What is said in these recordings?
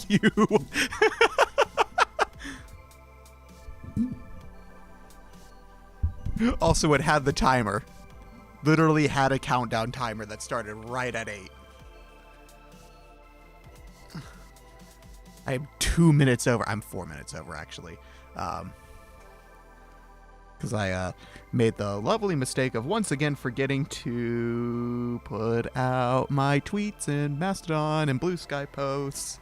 you. Also, it had the timer. Literally had a countdown timer that started right at 8. I am 2 minutes over. I'm 4 minutes over, actually. Because I made the lovely mistake of once again forgetting to put out my tweets in Mastodon and Blue Sky posts.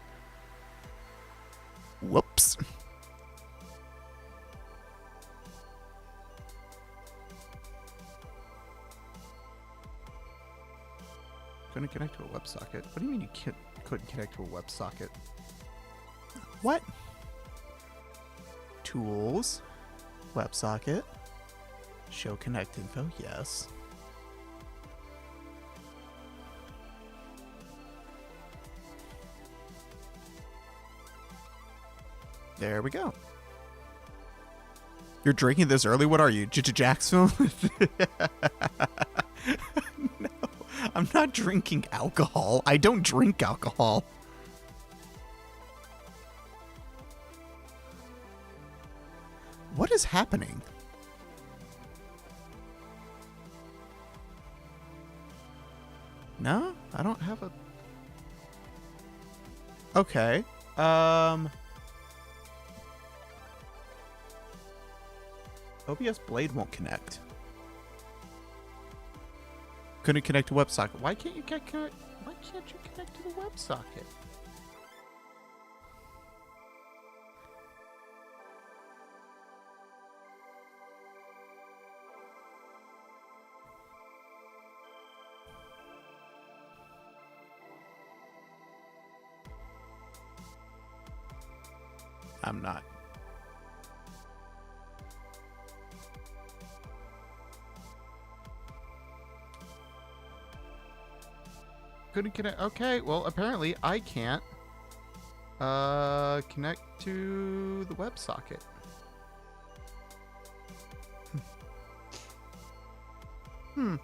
Whoops. Couldn't connect to a WebSocket? What do you mean you couldn't connect to a WebSocket? What? Tools. WebSocket. Show connect info. Yes. There we go. You're drinking this early? What are you? Jacksonville? No, I'm not drinking alcohol. I don't drink alcohol. What is happening? No, I don't have a... Okay. OBS Blade won't connect. Couldn't connect to WebSocket. Why can't you connect? Why can't you connect to the WebSocket? I'm not. Couldn't connect. Okay, well, apparently I can't connect to the WebSocket. Hmm.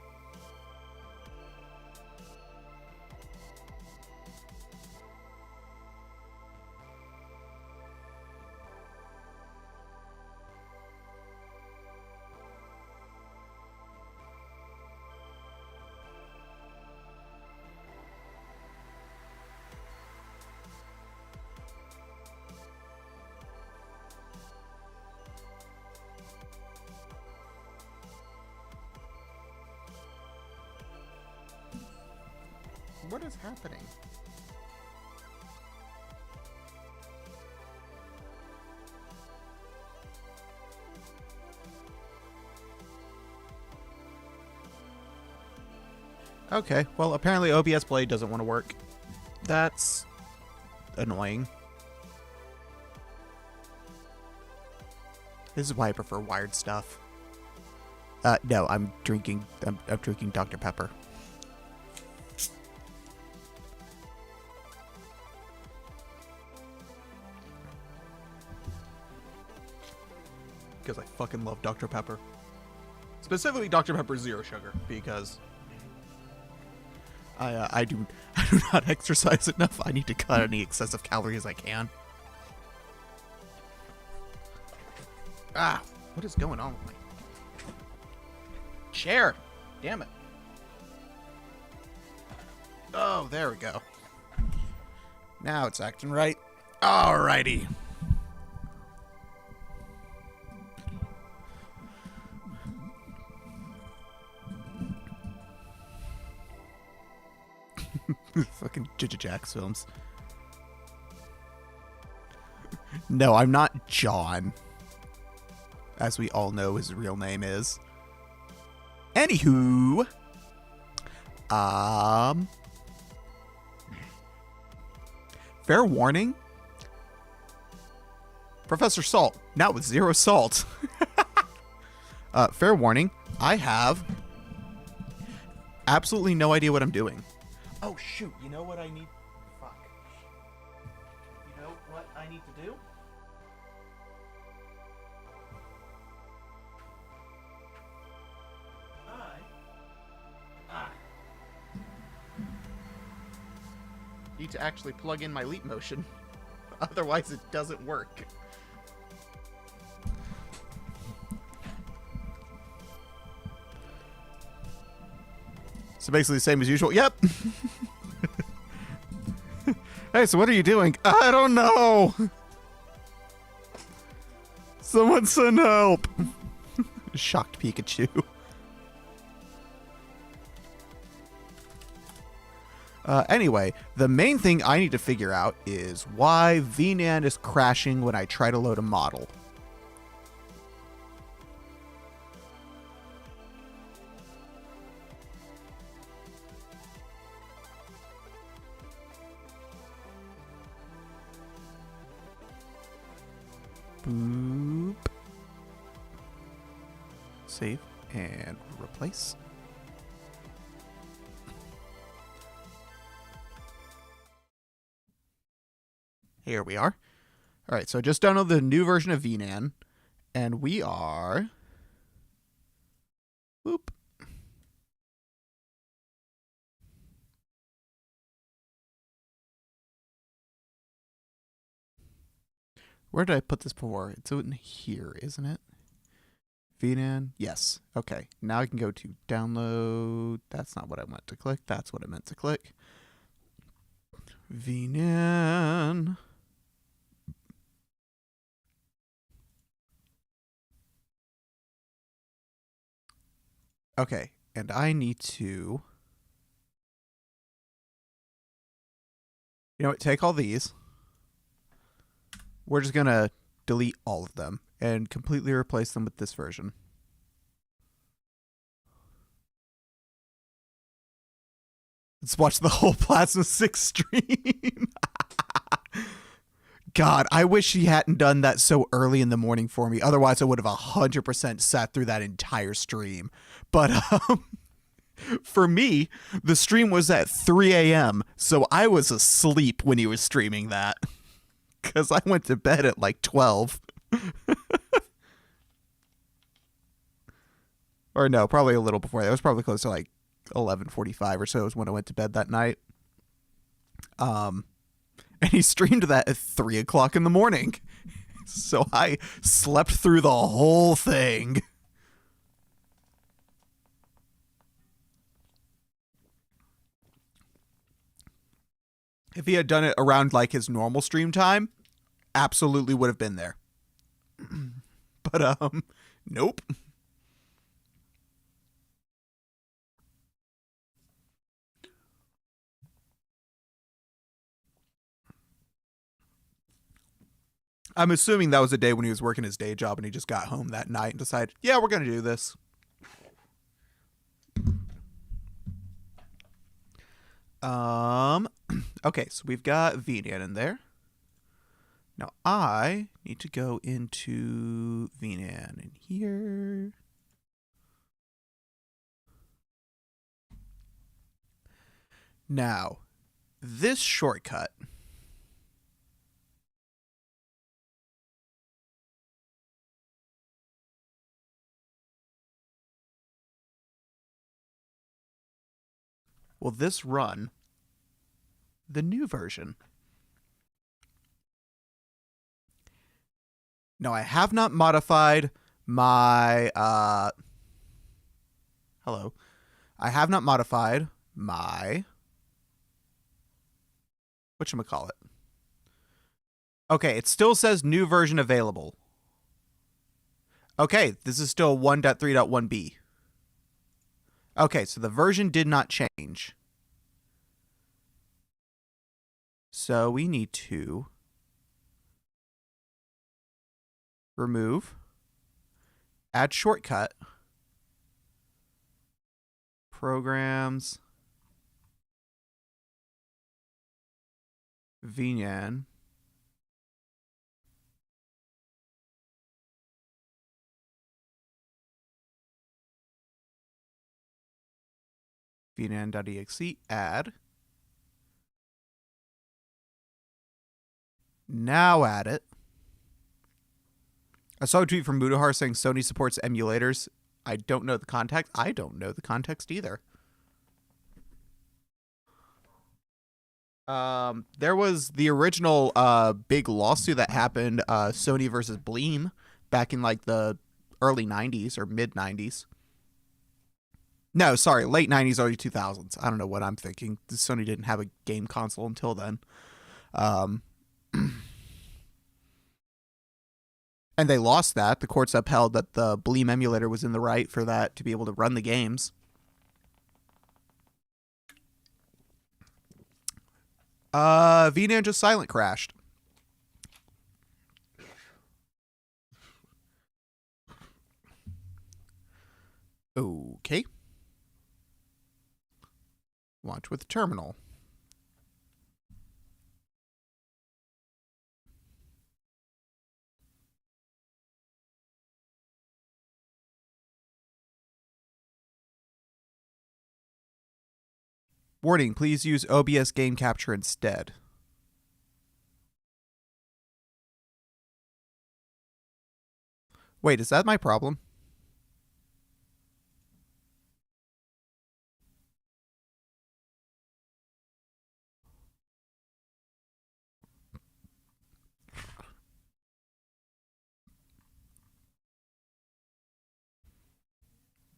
What is happening? Okay, well, apparently OBS Blade doesn't want to work. That's annoying. This is why I prefer wired stuff. No, I'm drinking Dr. Pepper. Because I fucking love Dr. Pepper. Specifically Dr. Pepper Zero Sugar, because I do not exercise enough. I need to cut any excessive calories I can. Ah, what is going on with my chair? Damn it. Oh, there we go. Now it's acting right. Alrighty. Fucking Jax films. No, I'm not John. As we all know his real name is. Anywho. Fair warning. Professor Salt. Now with zero salt. Fair warning. I have absolutely no idea what I'm doing. Oh, shoot. You know what I need? Fuck. You know what I need to do? Need to actually plug in my leap motion. Otherwise, it doesn't work. So basically the same as usual. Yep. Hey, so what are you doing? I don't know. Someone send help. Shocked Pikachu. Anyway, the main thing I need to figure out is why VNAND is crashing when I try to load a model. Boop. Save and replace. Here we are. All right, so I just downloaded the new version of VNAND, and we are... Whoop. Where did I put this before? It's in here, isn't it? VNAND? Yes. Okay. Now I can go to download. That's not what I meant to click. That's what I meant to click. VNAND. Okay. And I need to... You know what? Take all these. We're just going to delete all of them and completely replace them with this version. Let's watch the whole Plasma 6 stream. God, I wish he hadn't done that so early in the morning for me. Otherwise, I would have 100% sat through that entire stream. But for me, the stream was at 3 a.m., so I was asleep when he was streaming that. Because I went to bed at like 12. Or no, probably a little before that. It was probably close to like 11:45 or so is when I went to bed that night. And he streamed that at 3 o'clock in the morning. So I slept through the whole thing. If he had done it around like his normal stream time, absolutely would have been there. But nope. I'm assuming that was a day when he was working his day job and he just got home that night and decided, yeah, we're going to do this. Okay, so we've got VNAND in there. Now I need to go into VNAND in here. Now, this shortcut will this run the new version? No, I have not modified my hello. I have not modified my whatchamacallit. Okay, it still says new version available. Okay, this is still 1.3.1b. Okay, so the version did not change. So we need to remove, add shortcut, programs, VNAND, VNAND.exe, add. Now add it. I saw a tweet from Mudahar saying Sony supports emulators. I don't know the context. I don't know the context either. There was the original big lawsuit that happened, Sony versus Bleem, back in like the early 90s or mid 90s. No, sorry, late 90s, early 2000s. I don't know what I'm thinking. Sony didn't have a game console until then. Um, and they lost that. The courts upheld that the Bleem emulator was in the right for that to be able to run the games. VNinja silent crashed. Okay. Launch with terminal. Warning, please use OBS game capture instead. Wait, is that my problem?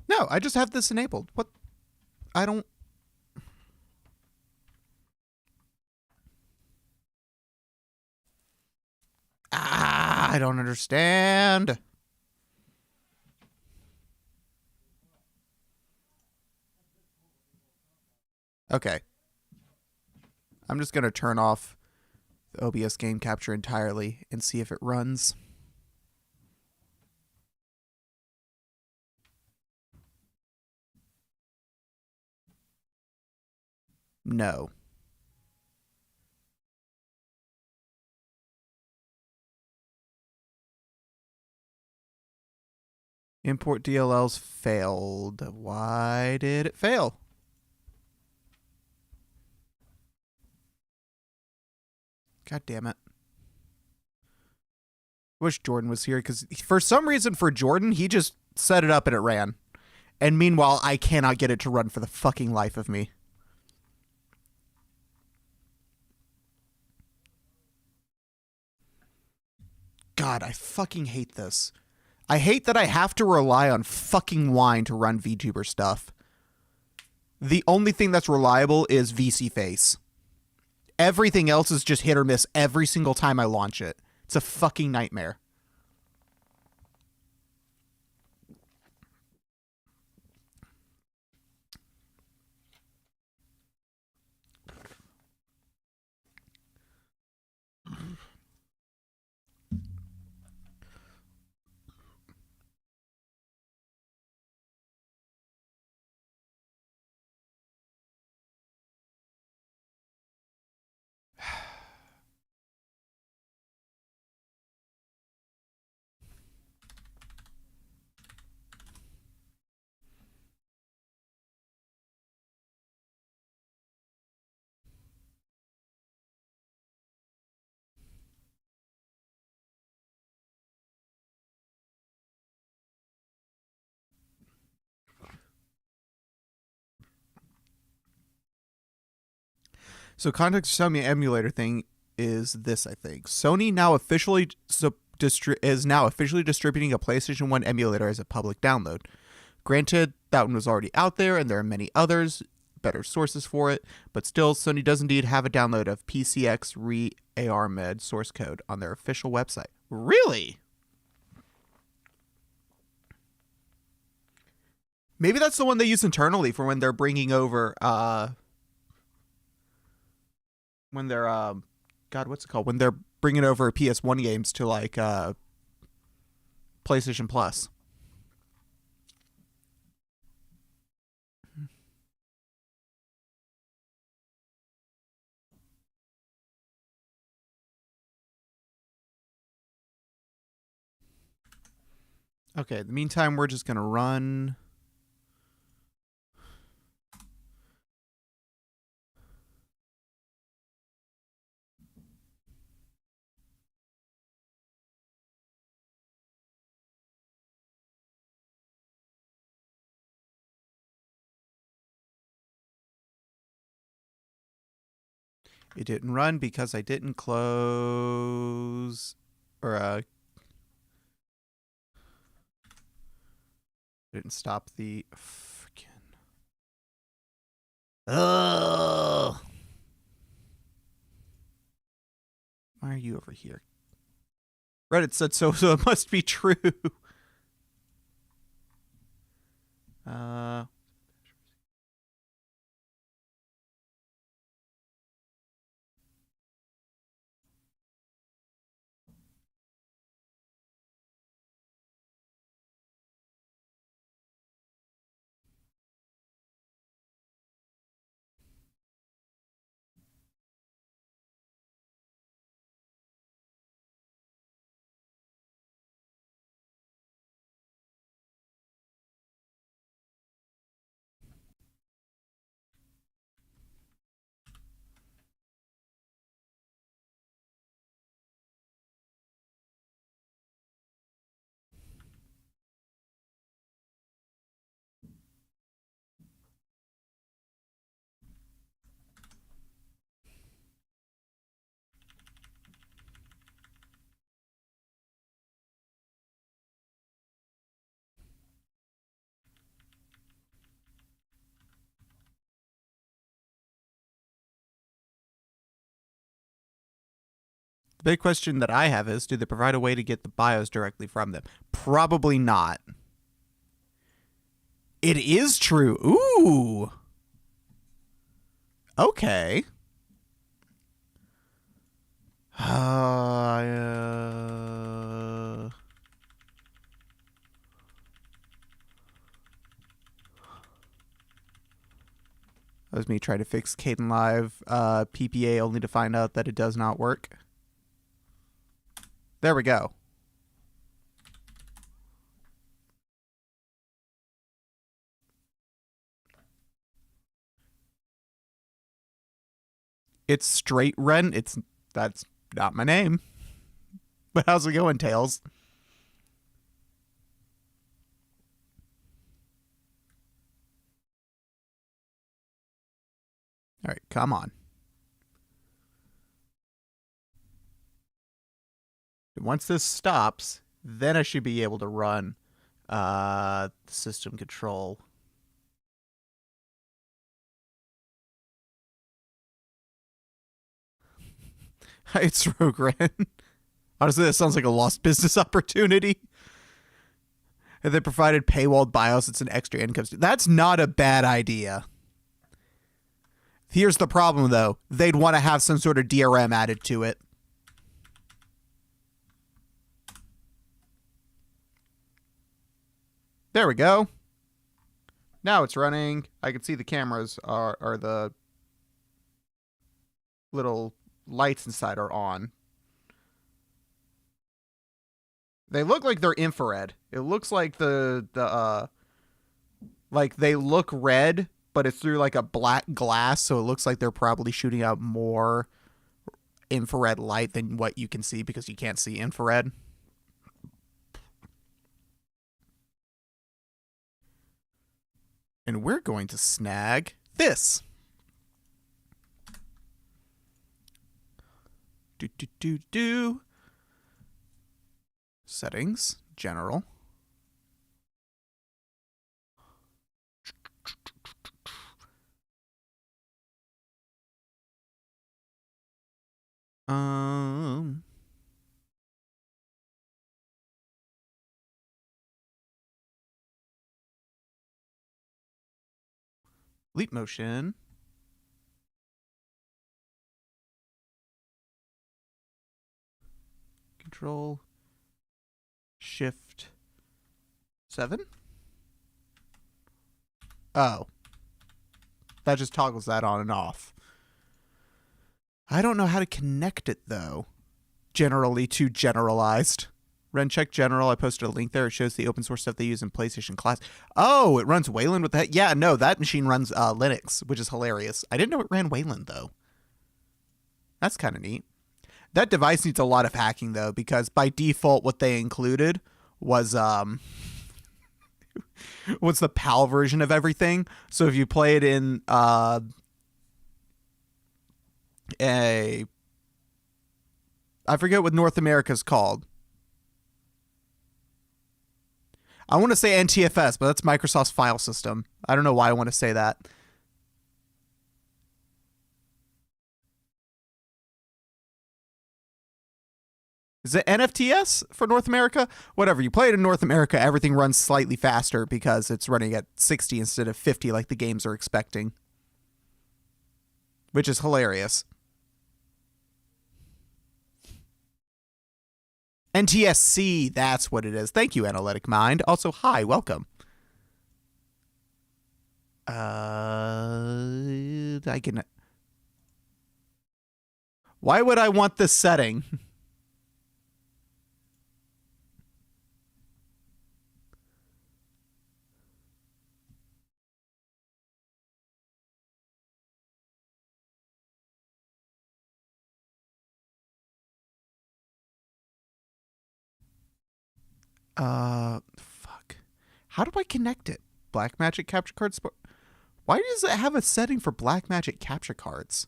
No, I just have this enabled. What? I don't... I don't understand. Okay. I'm just going to turn off the OBS game capture entirely and see if it runs. No. Import DLLs failed. Why did it fail? God damn it. Wish Jordan was here, because for some reason for Jordan, he just set it up and it ran. And meanwhile, I cannot get it to run for the fucking life of me. God, I fucking hate this. I hate that I have to rely on fucking Wine to run VTuber stuff. The only thing that's reliable is VC Face. Everything else is just hit or miss every single time I launch it. It's a fucking nightmare. So context Sony emulator thing is this, I think. Sony now officially is now officially distributing a PlayStation 1 emulator as a public download. Granted, that one was already out there and there are many others, better sources for it, but still Sony does indeed have a download of PCX Re-ARMed source code on their official website. Really? Maybe that's the one they use internally for when they're bringing over when they're God, what's it called? When they're bringing over PS1 games to like PlayStation Plus. Okay, in the meantime, we're just gonna run. It didn't run because I didn't close or didn't stop the freaking. Ugh. Why are you over here? Reddit said so, so it must be true. The big question that I have is, do they provide a way to get the BIOS directly from them? Probably not. It is true. Ooh. Okay. That was me trying to fix Caden Live PPA only to find out that it does not work. There we go. It's straight Ren. That's not my name. But how's it going, Tails? All right, come on. Once this stops, then I should be able to run the system control. It's Rogue Ren. Honestly, that sounds like a lost business opportunity. If they provided paywalled BIOS, it's an extra income. That's not a bad idea. Here's the problem, though. They'd want to have some sort of DRM added to it. There we go. Now it's running. I can see the cameras are the little lights inside are on. They look like they're infrared. It looks like like they look red, but it's through like a black glass, so it looks like they're probably shooting out more infrared light than what you can see because you can't see infrared. And we're going to snag this. Do. Settings, general. Leap motion. Control Shift 7. Oh. That just toggles that on and off. I don't know how to connect it, though. Generally too generalized. Rencheck General, I posted a link there. It shows the open source stuff they use in PlayStation Class. Oh, it runs Wayland with that? Yeah, no, that machine runs Linux, which is hilarious. I didn't know it ran Wayland, though. That's kind of neat. That device needs a lot of hacking, though, because by default, what they included was what's the PAL version of everything. So if you play it in I forget what North America's called. I want to say NTFS, but that's Microsoft's file system. I don't know why I want to say that. Is it NFTS for North America? Whatever. You play it in North America, everything runs slightly faster because it's running at 60 instead of 50 like the games are expecting. Which is hilarious. NTSC, that's what it is. Thank you, Analytic Mind. Also, hi, welcome. I can... Why would I want this setting? Fuck. How do I connect it? Blackmagic capture cards? Why does it have a setting for Blackmagic capture cards?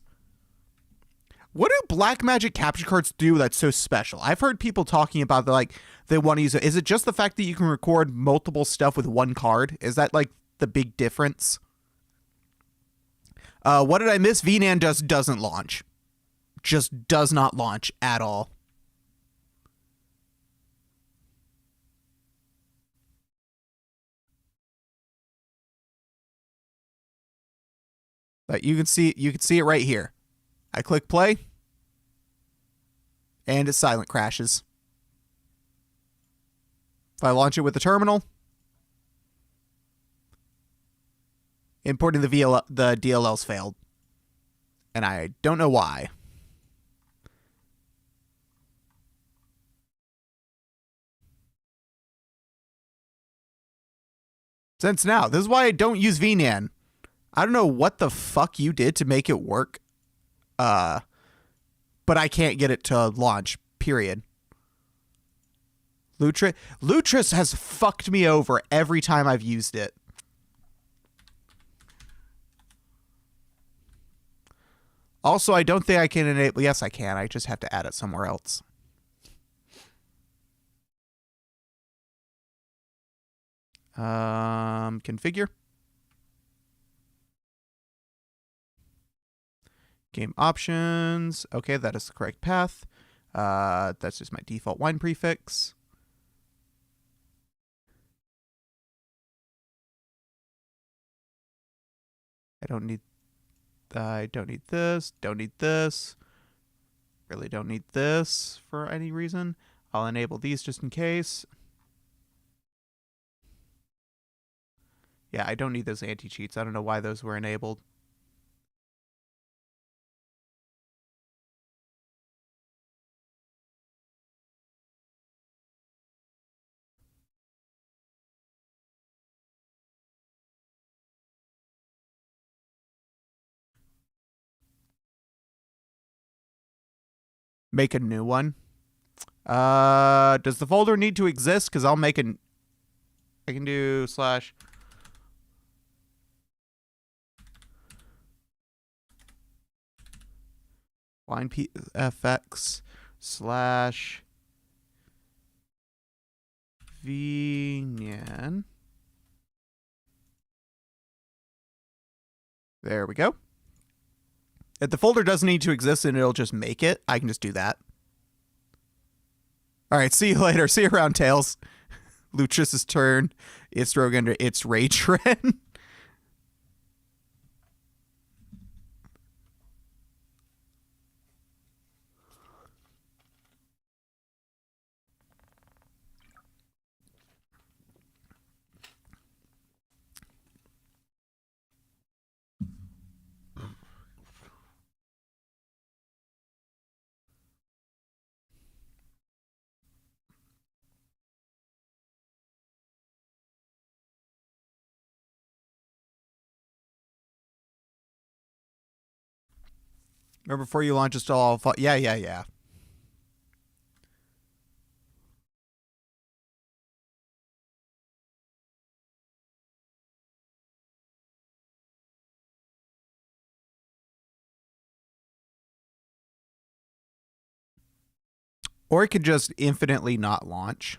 What do Blackmagic capture cards do that's so special? I've heard people talking about they want to use it. Is it just the fact that you can record multiple stuff with one card? Is that like the big difference? What did I miss? VNAN doesn't launch. Just does not launch at all. You can see it right here. I click play, and it silent crashes. If I launch it with the terminal, importing the DLLs failed, and I don't know why. Since now, this is why I don't use VNAN. I don't know what the fuck you did to make it work. But I can't get it to launch, period. Lutris has fucked me over every time I've used it. Also, I don't think I can enable... Yes, I can. I just have to add it somewhere else. Configure. Game options. Okay, that is the correct path. That's just my default wine prefix. I don't need this. Don't need this. Really don't need this for any reason. I'll enable these just in case. Yeah, I don't need those anti-cheats. I don't know why those were enabled. Make a new one. Does the folder need to exist? Because I'll make an... I can do slash... WinePFX slash VNyan. There we go. If the folder doesn't need to exist and it'll just make it, I can just do that. All right, see you later. See you around, Tails. Lutris's turn. It's Rogan. It's Ray Trent. Remember, before you launch, install all... Yeah. Or it could just infinitely not launch.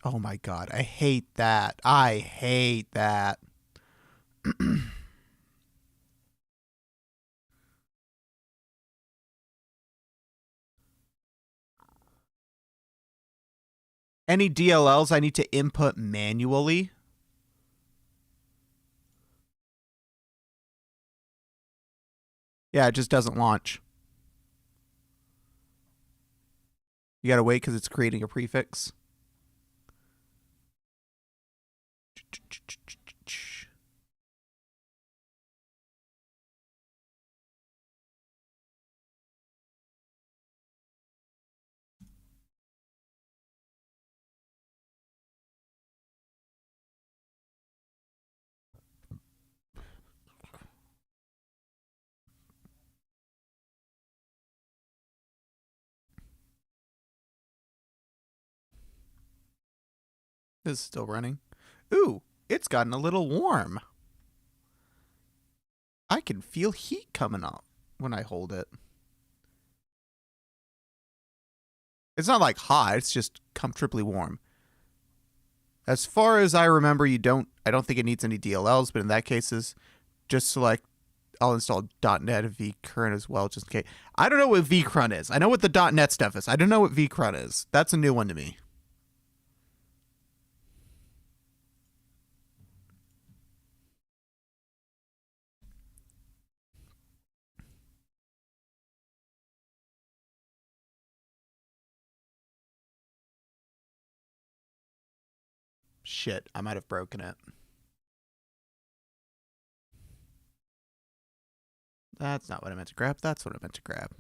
Oh my god, I hate that. I hate that. Any DLLs I need to input manually. Yeah, it just doesn't launch. You gotta wait because it's creating a prefix. This is still running. Ooh, it's gotten a little warm. I can feel heat coming up when I hold it. It's not like hot, it's just comfortably warm. As far as I remember, I don't think it needs any DLLs, but in that case, just select, I'll install .NET and vcrun as well, just in case. I don't know what vcrun is. I know what the .NET stuff is. I don't know what vcrun is. That's a new one to me. Shit, I might have broken it. That's not what I meant to grab. That's what I meant to grab.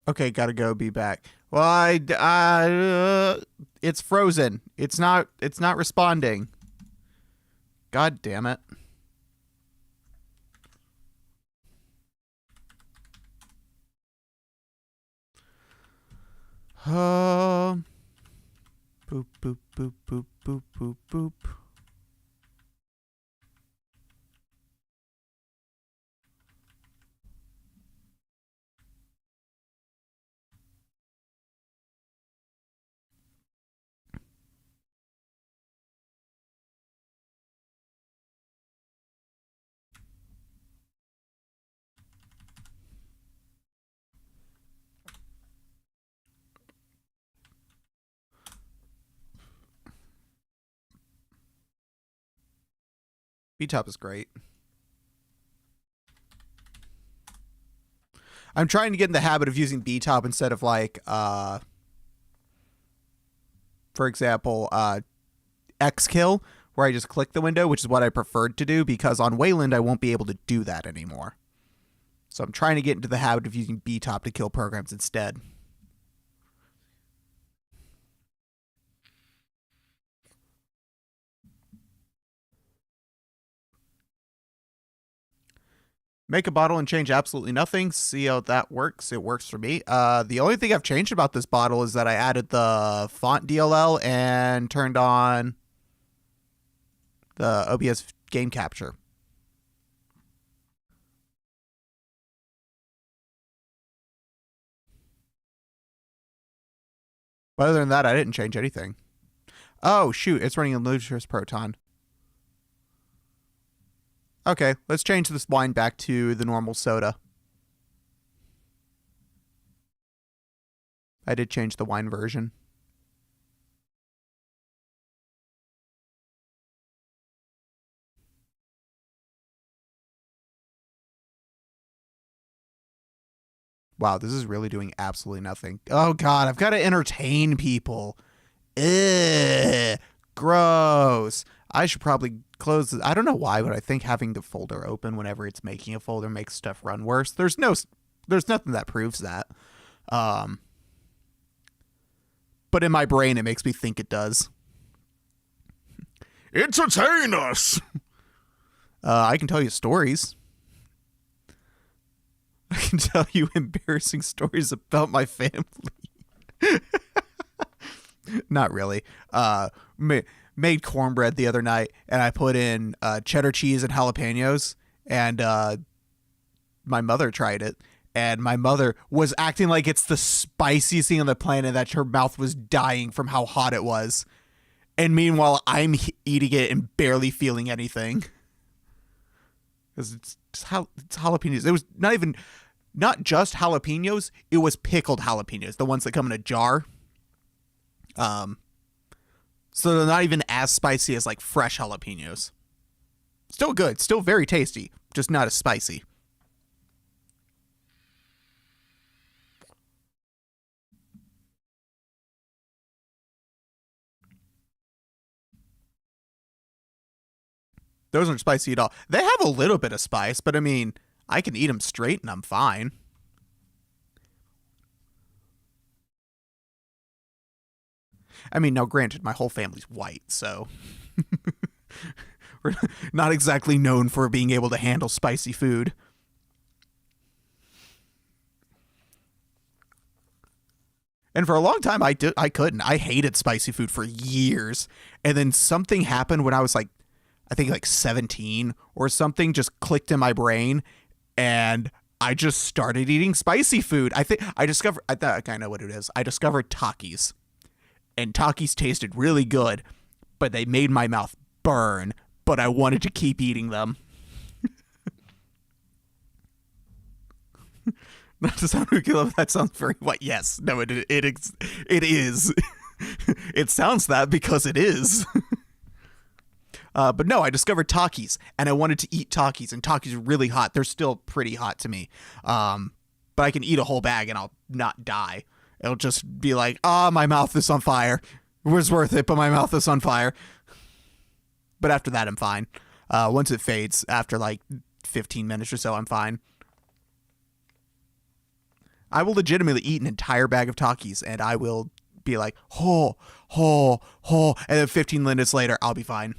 Okay, gotta go. Be back. Well, it's frozen. It's not responding. God damn it. Boop, boop, boop, boop, boop, boop, boop. VTube is great. I'm trying to get in the habit of using VTube instead of like, for example, Xkill, where I just click the window, which is what I preferred to do because on Wayland I won't be able to do that anymore. So I'm trying to get into the habit of using VTube to kill programs instead. Make a bottle and change absolutely nothing. See how that works. It works for me. The only thing I've changed about this bottle is that I added the font DLL and turned on the OBS game capture. But other than that, I didn't change anything. Oh, shoot. It's running a ludicrous proton. Okay, let's change this wine back to the normal soda. I did change the wine version. Wow, this is really doing absolutely nothing. Oh, God, I've got to entertain people. Ugh, gross. I should probably close this. I don't know why, but I think having the folder open whenever it's making a folder makes stuff run worse. There's nothing that proves that. but in my brain, it makes me think it does. Entertain us! I can tell you stories. I can tell you embarrassing stories about my family. Not really. Made cornbread the other night, and I put in cheddar cheese and jalapenos, and my mother tried it, and my mother was acting like it's the spiciest thing on the planet, that her mouth was dying from how hot it was. And meanwhile, I'm eating it and barely feeling anything. Because it's jalapenos. It was not just jalapenos, it was pickled jalapenos, the ones that come in a jar. So they're not even as spicy as like fresh jalapenos. Still good, still very tasty, just not as spicy. Those aren't spicy at all. They have a little bit of spice, but I mean, I can eat them straight and I'm fine. I mean, now granted, my whole family's white, so we're not exactly known for being able to handle spicy food. And for a long time, I couldn't. I hated spicy food for years. And then something happened when I was like, I think like 17 or something, just clicked in my brain, and I just started eating spicy food. I think I discovered, I think I know what it is. I discovered Takis, and Takis tasted really good, but they made my mouth burn, but I wanted to keep eating them. Not to sound ridiculous, that sounds very white. Yes, no, it is. It sounds that because it is. But no, I discovered Takis, and I wanted to eat Takis, and Takis are really hot. They're still pretty hot to me. But I can eat a whole bag and I'll not die. It'll just be like, my mouth is on fire. It was worth it, but my mouth is on fire. But after that, I'm fine. Once it fades, after like 15 minutes or so, I'm fine. I will legitimately eat an entire bag of Takis, and I will be like, and then 15 minutes later, I'll be fine.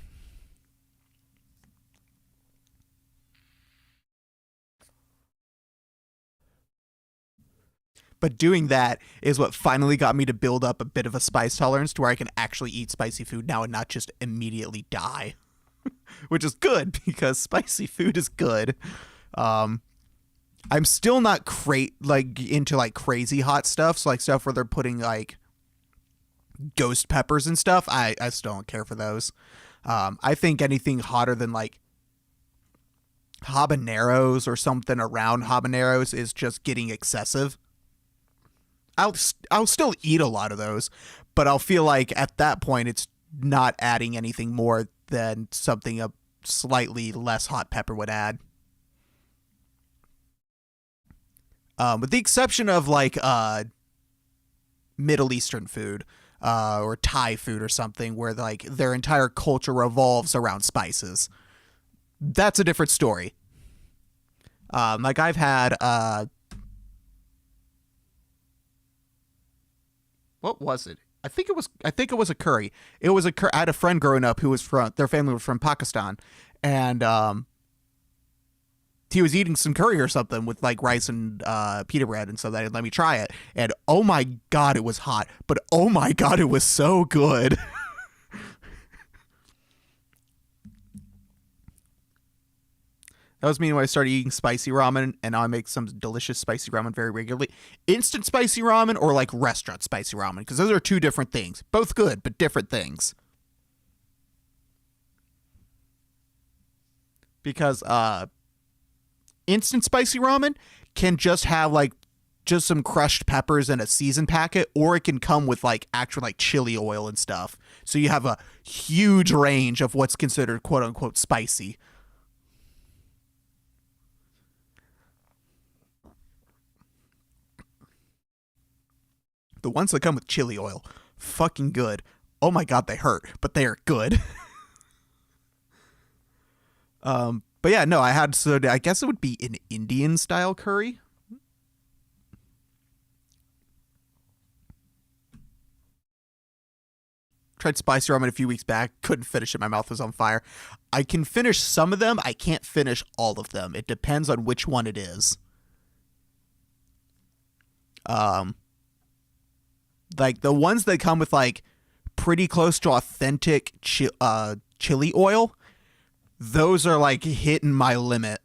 But doing that is what finally got me to build up a bit of a spice tolerance to where I can actually eat spicy food now and not just immediately die. Which is good, because spicy food is good. I'm still not into like crazy hot stuff, so like stuff where they're putting like ghost peppers and stuff. I still don't care for those. I think anything hotter than like habaneros or something around habaneros is just getting excessive. I'll still eat a lot of those, but I'll feel like at that point it's not adding anything more than something a slightly less hot pepper would add. With the exception of like Middle Eastern food, or Thai food or something, where like their entire culture revolves around spices. That's a different story. Like I've had what was it? I think it was a curry. It was a I had a friend growing up who was their family was from Pakistan, and he was eating some curry or something with like rice and pita bread, and so they let me try it. And oh my god, it was hot, but oh my god, it was so good. That was me when I started eating spicy ramen, and now I make some delicious spicy ramen very regularly. Instant spicy ramen or like restaurant spicy ramen, because those are two different things. Both good, but different things. Because instant spicy ramen can just have like just some crushed peppers and a seasoned packet, or it can come with like actual like chili oil and stuff. So you have a huge range of what's considered quote unquote spicy. The ones that come with chili oil, fucking good. Oh my god, they hurt, but they are good. But yeah, no, I guess it would be an Indian style curry. Tried spicy ramen a few weeks back. Couldn't finish it. My mouth was on fire. I can finish some of them. I can't finish all of them. It depends on which one it is. Like the ones that come with like pretty close to authentic chili oil, those are like hitting my limit.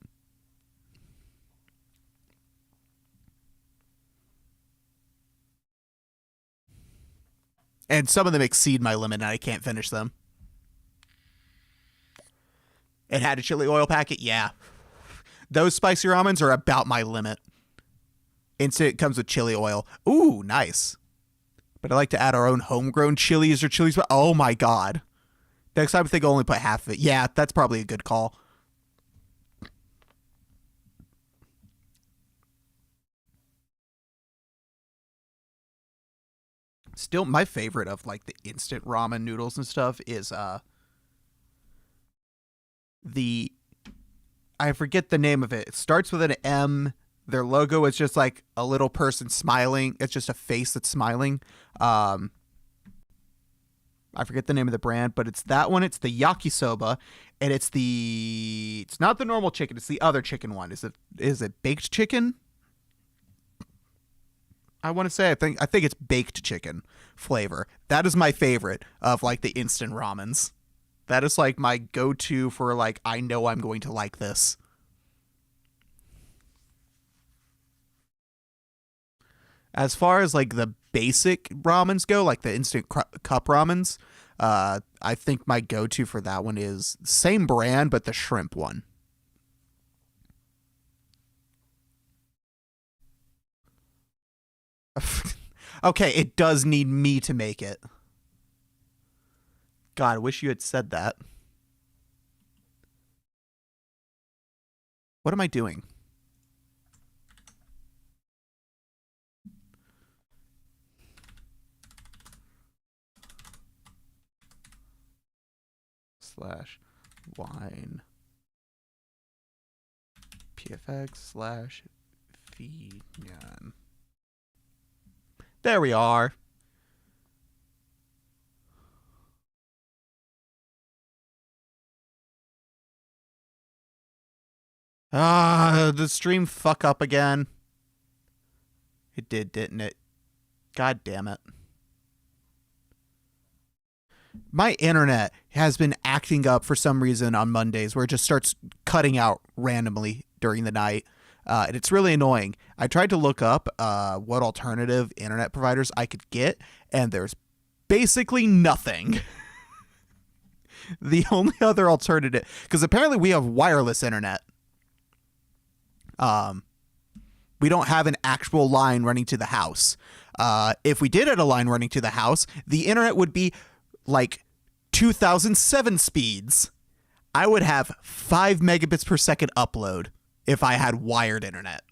And some of them exceed my limit and I can't finish them. It had a chili oil packet? Yeah. Those spicy ramens are about my limit. Instant comes with chili oil. Ooh, nice. But I like to add our own homegrown chilies or chilies. Oh my God. Next time I think I'll only put half of it. Yeah, that's probably a good call. Still, my favorite of like the instant ramen noodles and stuff is I forget the name of it. It starts with an M. Their logo is just like a little person smiling. It's just a face that's smiling. I forget the name of the brand, but it's that one. It's the yakisoba, and it's not the normal chicken. It's the other chicken one. Is it baked chicken? I want to say I think it's baked chicken flavor. That is my favorite of like the instant ramens. That is like my go-to for like I know I'm going to like this. As far as like the basic ramens go, like the instant cup ramens, I think my go-to for that one is same brand but the shrimp one. Okay, it does need me to make it. God, I wish you had said that. What am I doing? /wine pfx/vegan. There we are. The stream fuck up again. It did, didn't it? God damn it. My internet has been acting up for some reason on Mondays where it just starts cutting out randomly during the night. And it's really annoying. I tried to look up what alternative internet providers I could get, and there's basically nothing. The only other alternative, because apparently we have wireless internet. We don't have an actual line running to the house. If we did have a line running to the house, the internet would be like 2007 speeds. I would have 5 megabits per second upload if I had wired internet,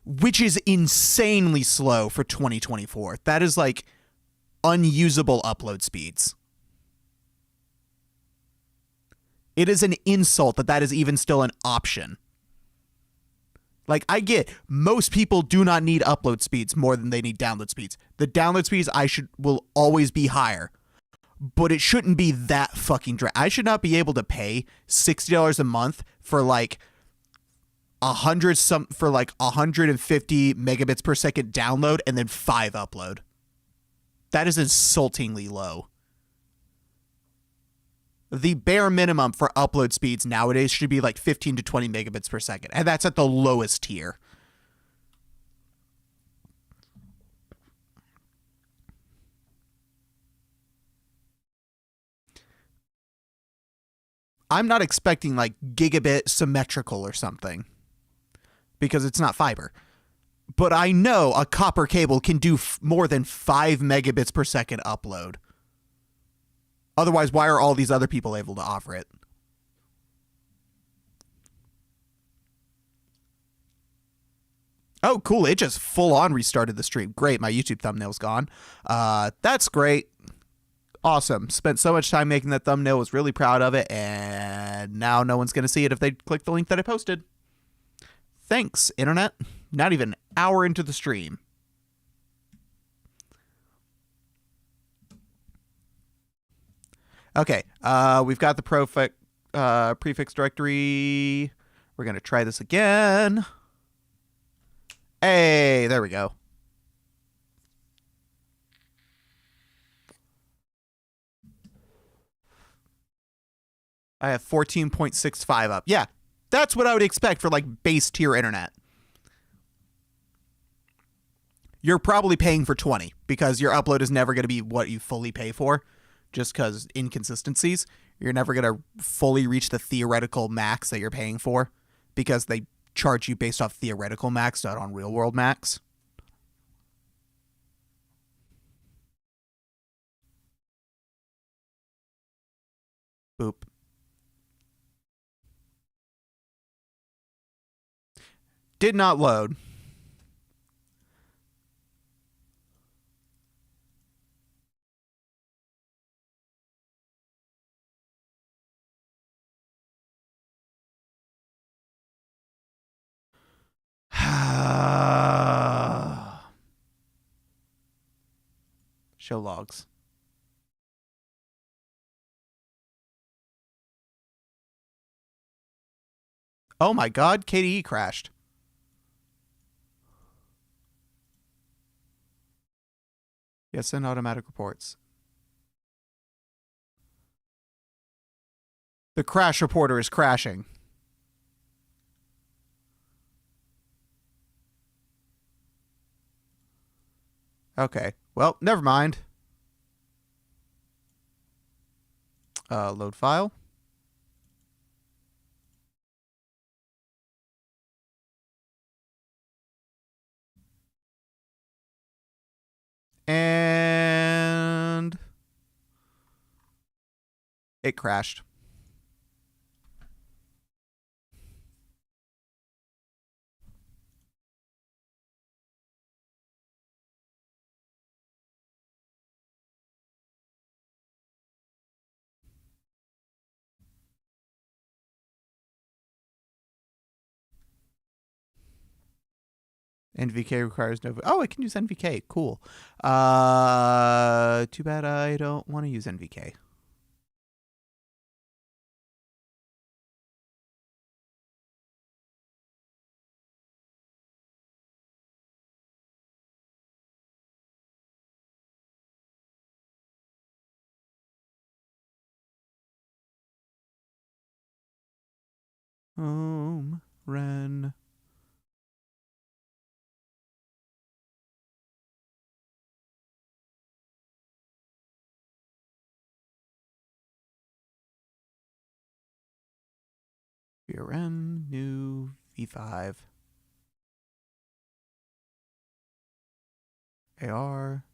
which is insanely slow for 2024. That is like unusable upload speeds. It is an insult that is even still an option. Like, I get most people do not need upload speeds more than they need download speeds. The download speeds will always be higher, but it shouldn't be that fucking I should not be able to pay $60 a month for like 150 megabits per second download and then 5 upload. That is insultingly low. The bare minimum for upload speeds nowadays should be like 15 to 20 megabits per second, and that's at the lowest tier. I'm not expecting like gigabit symmetrical or something because it's not fiber. But I know a copper cable can do more than 5 megabits per second upload. Otherwise, why are all these other people able to offer it? Oh, cool. It just full on restarted the stream. Great. My YouTube thumbnail's gone. That's great. Awesome. Spent so much time making that thumbnail. Was really proud of it. And now no one's going to see it if they click the link that I posted. Thanks, internet. Not even an hour into the stream. Okay. We've got the prefix directory. We're going to try this again. Hey, there we go. I have 14.65 up. Yeah, that's what I would expect for like base tier internet. You're probably paying for 20 because your upload is never going to be what you fully pay for just because inconsistencies. You're never going to fully reach the theoretical max that you're paying for because they charge you based off theoretical max, not on real world max. Boop. Did not load. Show logs. Oh my god, KDE crashed. Yes, and automatic reports. The crash reporter is crashing. Okay. Well, never mind. Load file. And it crashed. NVK requires no. Oh, I can use NVK. Cool. Too bad I don't want to use NVK. Ren. VRM, new V5. AR.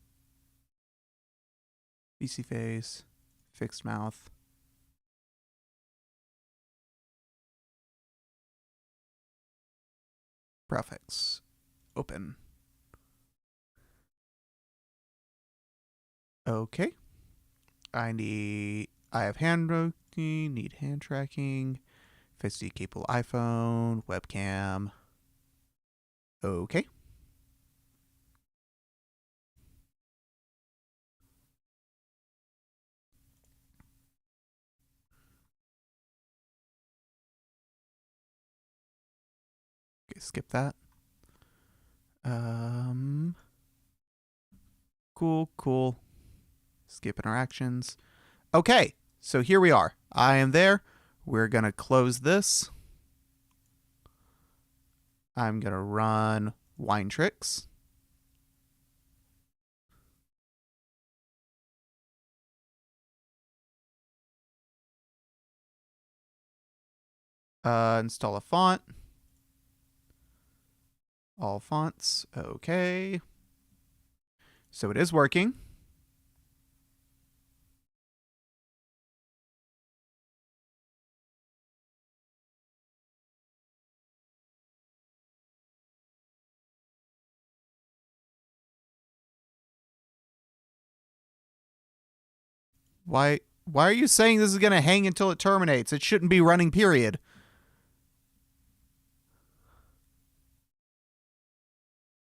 VC face. Fixed mouth. Prefix. Open. Okay. I have hand tracking, need hand tracking. 50 capable iPhone, webcam. Okay. Okay, skip that. Cool. Skip interactions. Okay, so here we are. I am there. We're going to close this. I'm going to run wine tricks. Install a font. All fonts. Okay. So it is working. Why are you saying this is going to hang until it terminates? It shouldn't be running, period.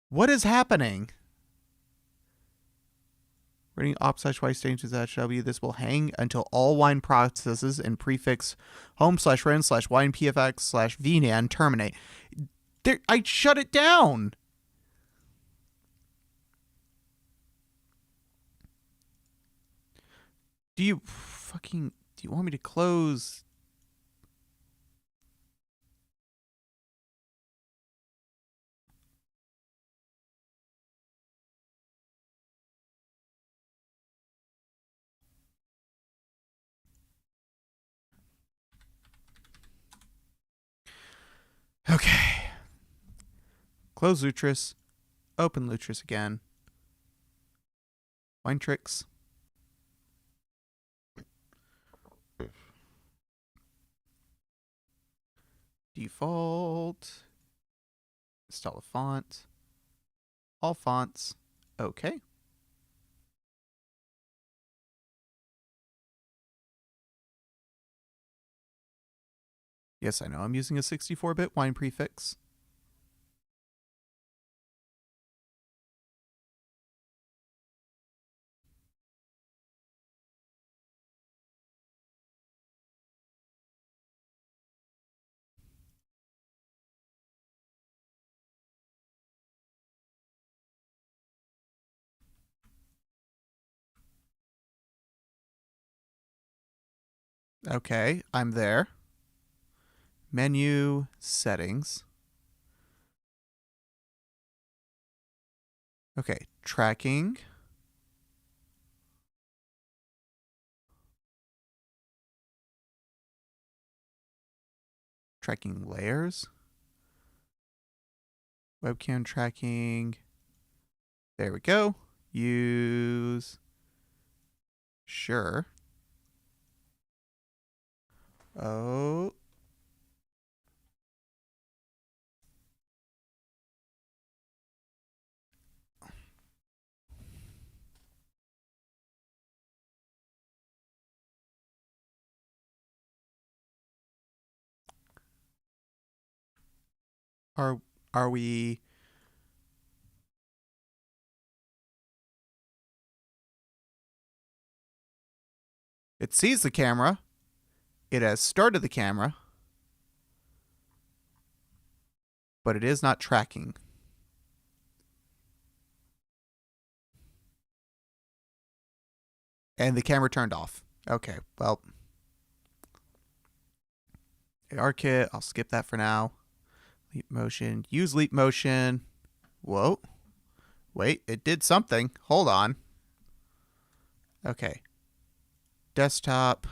What is happening? Running op/y statements at w. This will hang until all wine processes and prefix home/run/wine pfx/vnan terminate. There, I shut it down. Do you want me to close? Okay. Close Lutris. Open Lutris again. Wine tricks. Default. Install a font. All fonts. Okay. Yes, I know I'm using a 64-bit wine prefix. Okay, I'm there. Menu, settings. Okay, tracking. Tracking layers. Webcam tracking. There we go. Use. Sure. Oh. Are we? It sees the camera. It has started the camera. But it is not tracking. And the camera turned off. Okay, well. AR-Kit, I'll skip that for now. Leap motion. Use leap motion. Whoa. Wait, it did something. Hold on. Okay. Desktop.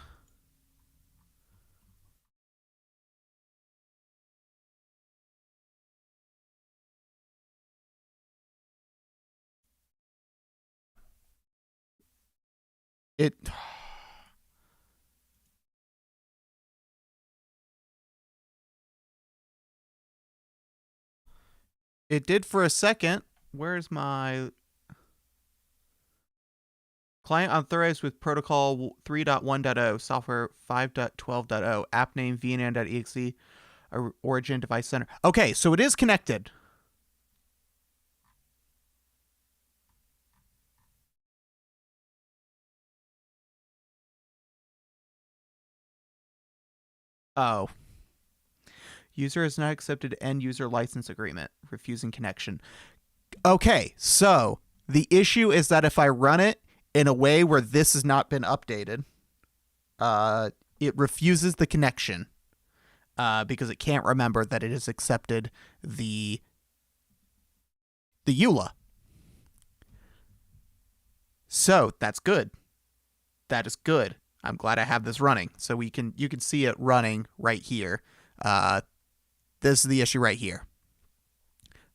It... It did for a second. Where's my... Client authorized with protocol 3.1.0, software 5.12.0, app name vnan.exe, origin device center. Okay, so it is connected. Oh. User has not accepted end user license agreement, refusing connection. Okay, so the issue is that if I run it in a way where this has not been updated, it refuses the connection because it can't remember that it has accepted the EULA. So that's good. That is good. I'm glad I have this running. So you can see it running right here. This is the issue right here.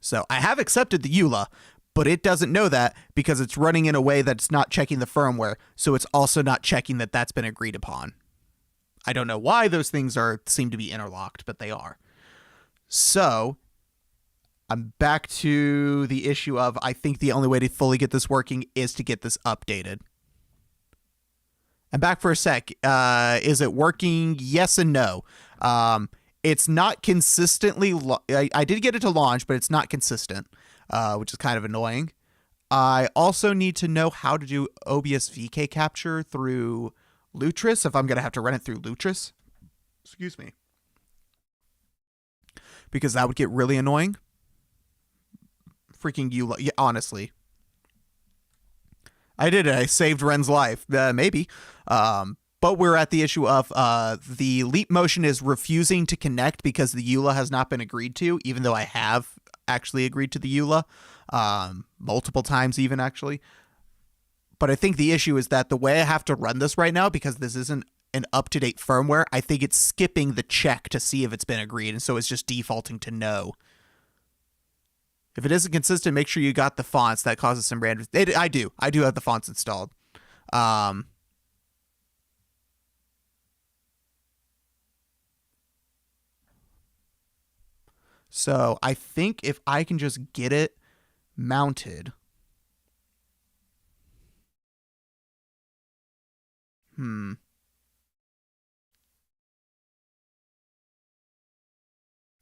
So I have accepted the EULA, but it doesn't know that because it's running in a way that's not checking the firmware. So it's also not checking that that's been agreed upon. I don't know why those things seem to be interlocked, but they are. So I'm back to the issue of I think the only way to fully get this working is to get this updated. I'm back for a sec. Is it working? Yes and no. It's not consistently... I did get it to launch, but it's not consistent, which is kind of annoying. I also need to know how to do OBS VK capture through Lutris if I'm going to have to run it through Lutris. Excuse me. Because that would get really annoying. Freaking you, yeah, honestly. I did it. I saved Ren's life. Maybe. But we're at the issue of the leap motion is refusing to connect because the EULA has not been agreed to, even though I have actually agreed to the EULA multiple times even, actually. But I think the issue is that the way I have to run this right now, because this isn't an up-to-date firmware, I think it's skipping the check to see if it's been agreed, and so it's just defaulting to no. If it isn't consistent, make sure you got the fonts. That causes some random... I do have the fonts installed. So I think if I can just get it mounted...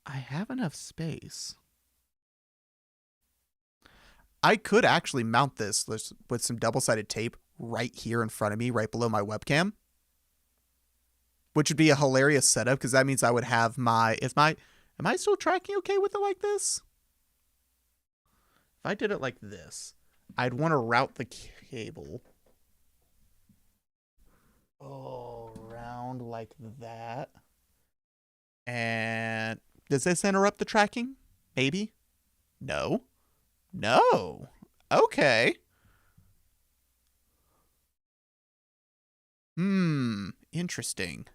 I have enough space. I could actually mount this with some double-sided tape right here in front of me, right below my webcam. Which would be a hilarious setup, because that means I would have my... Am I still tracking okay with it like this? If I did it like this, I'd want to route the cable around like that. And does this interrupt the tracking? Maybe? No. No. Okay. Interesting.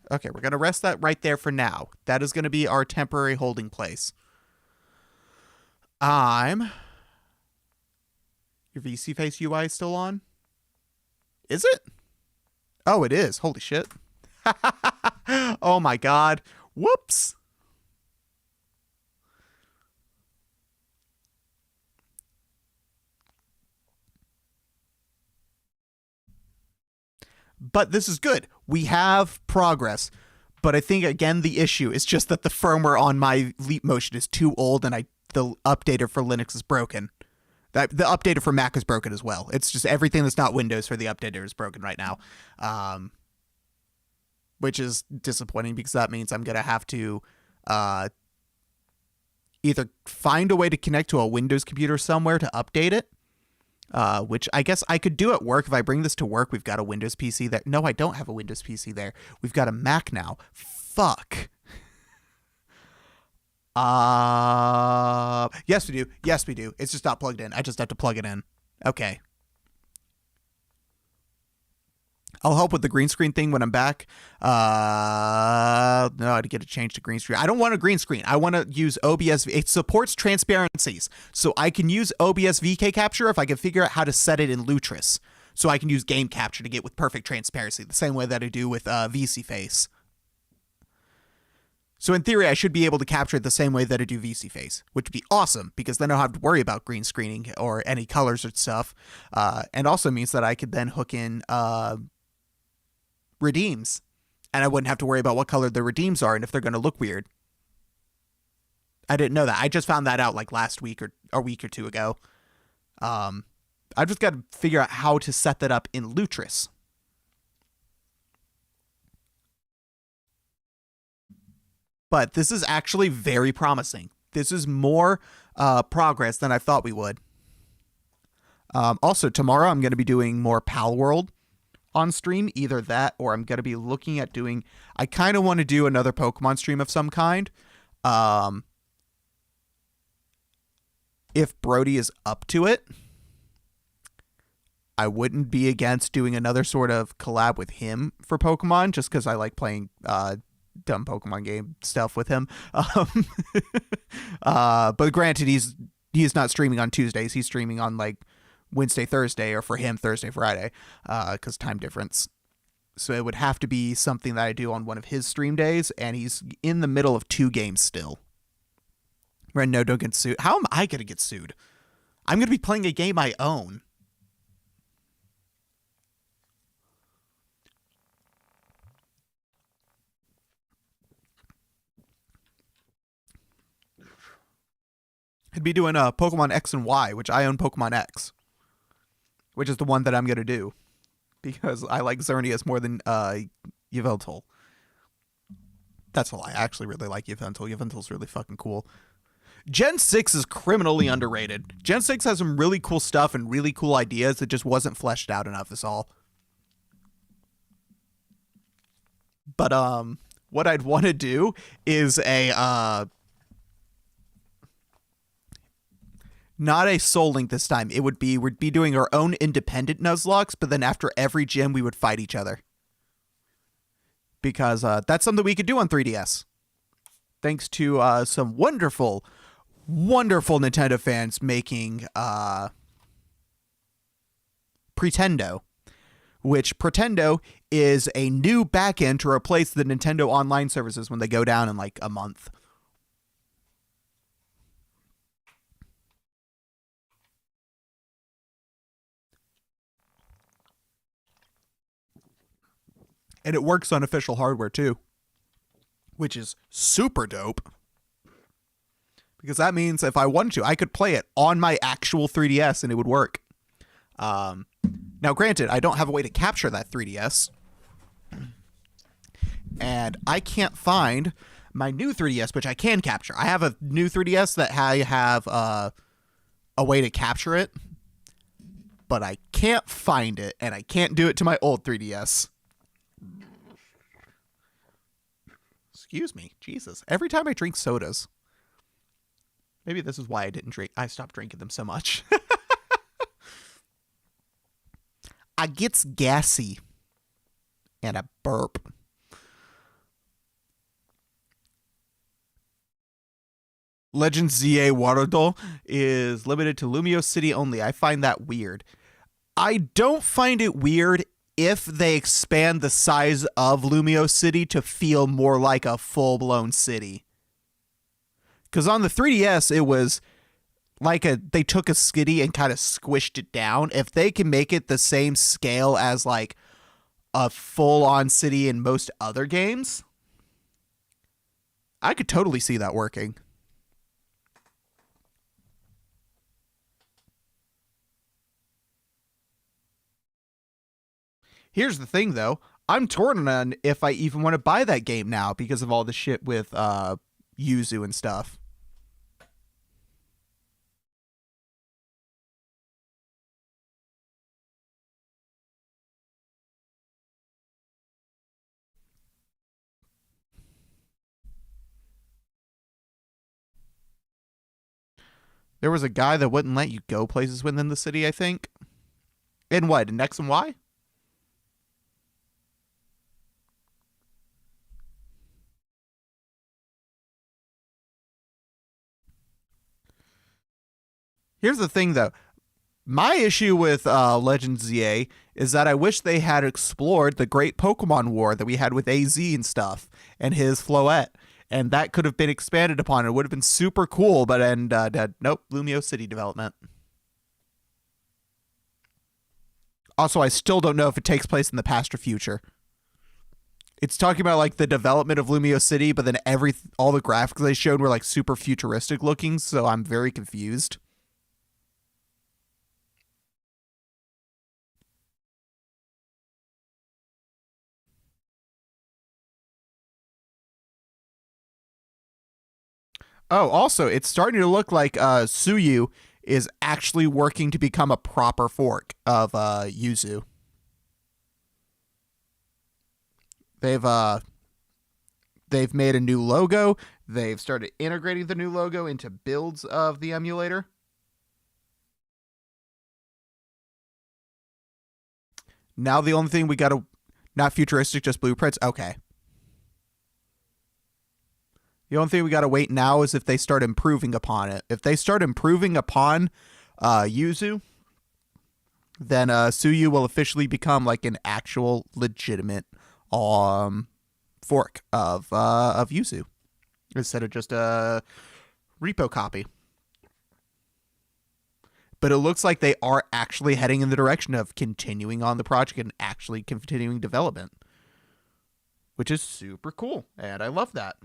Okay, we're going to rest that right there for now. That is going to be our temporary holding place. Your VC Face UI is still on? Is it? Oh, it is. Holy shit. Oh my god. Whoops. But this is good. We have progress. But I think, again, the issue is just that the firmware on my Leap Motion is too old, and the updater for Linux is broken. The updater for Mac is broken as well. It's just everything that's not Windows for the updater is broken right now. Which is disappointing, because that means I'm going to have to either find a way to connect to a Windows computer somewhere to update it, which I guess I could do at work. If I bring this to work, we've got a Windows PC there. No, I don't have a Windows PC there. We've got a Mac now. Fuck. Yes, we do. Yes, we do. It's just not plugged in. I just have to plug it in. Okay. I'll help with the green screen thing when I'm back. No, I had to get it changed to green screen. I don't want a green screen. I want to use OBS. It supports transparencies, so I can use OBS VK capture if I can figure out how to set it in Lutris. So I can use game capture to get with perfect transparency, the same way that I do with VC Face. So in theory, I should be able to capture it the same way that I do VC Face, which would be awesome, because then I don't have to worry about green screening or any colors or stuff. And also means that I could then hook in redeems, and I wouldn't have to worry about what color the redeems are and if they're going to look weird. I didn't know that. I just found that out like last week or a week or two ago. I've just got to figure out how to set that up in Lutris. But this is actually very promising. This is more progress than I thought we would. Also, tomorrow I'm going to be doing more Pal World on stream. Either that, or I'm going to be looking at doing... I kind of want to do another Pokemon stream of some kind. If Brody is up to it, I wouldn't be against doing another sort of collab with him for Pokemon, just because I like playing dumb Pokemon game stuff with him. But granted, he's not streaming on Tuesdays. He's streaming on like Wednesday, Thursday, or for him, Thursday, Friday, because time difference. So it would have to be something that I do on one of his stream days, and he's in the middle of 2 games still. Ren, no, don't get sued. How am I going to get sued? I'm going to be playing a game I own. I'd be doing Pokemon X and Y, which I own Pokemon X, which is the one that I'm going to do because I like Xerneas more than Yveltal. That's a lie. I actually really like Yveltal. Yveltal's really fucking cool. Gen 6 is criminally underrated. Gen 6 has some really cool stuff and really cool ideas that just wasn't fleshed out enough is all. But what I'd want to do is a not a Soul Link this time. It would be we'd be doing our own independent Nuzlocke, but then after every gym we would fight each other. Because that's something we could do on 3DS. Thanks to some wonderful Nintendo fans making Pretendo, which Pretendo is a new backend to replace the Nintendo Online services when they go down in like a month. And it works on official hardware too, which is super dope. Because that means if I wanted to, I could play it on my actual 3DS and it would work. Now, granted, I don't have a way to capture that 3DS. And I can't find my new 3DS, which I can capture. I have a new 3DS that I have a way to capture it. But I can't find it, and I can't do it to my old 3DS. Excuse me. Jesus. Every time I drink sodas. Maybe this is why I stopped drinking them so much. I gets gassy. And I burp. Legend ZA Waterdoll is limited to Lumio City only. I find that weird. I don't find it weird if they expand the size of Lumio City to feel more like a full-blown city. Because on the 3DS, it was like they took a skitty and kind of squished it down. If they can make it the same scale as like a full-on city in most other games, I could totally see that working. Here's the thing, though. I'm torn on if I even want to buy that game now because of all the shit with Yuzu and stuff. There was a guy that wouldn't let you go places within the city, I think. In what? In X and Y? Here's the thing, though. My issue with Legend ZA is that I wish they had explored the great Pokemon War that we had with AZ and stuff and his Floette. And that could have been expanded upon. It would have been super cool, but nope, Lumio City development. Also, I still don't know if it takes place in the past or future. It's talking about like the development of Lumio City, but then all the graphics they showed were like super futuristic looking, so I'm very confused. Oh, also, it's starting to look like Suyu is actually working to become a proper fork of Yuzu. They've made a new logo. They've started integrating the new logo into builds of the emulator. Now the only thing we got to not futuristic, just blueprints. Okay. The only thing we got to wait now is if they start improving upon it. If they start improving upon Yuzu, then Suyu will officially become like an actual legitimate fork of Yuzu instead of just a repo copy. But it looks like they are actually heading in the direction of continuing on the project and actually continuing development, which is super cool, and I love that.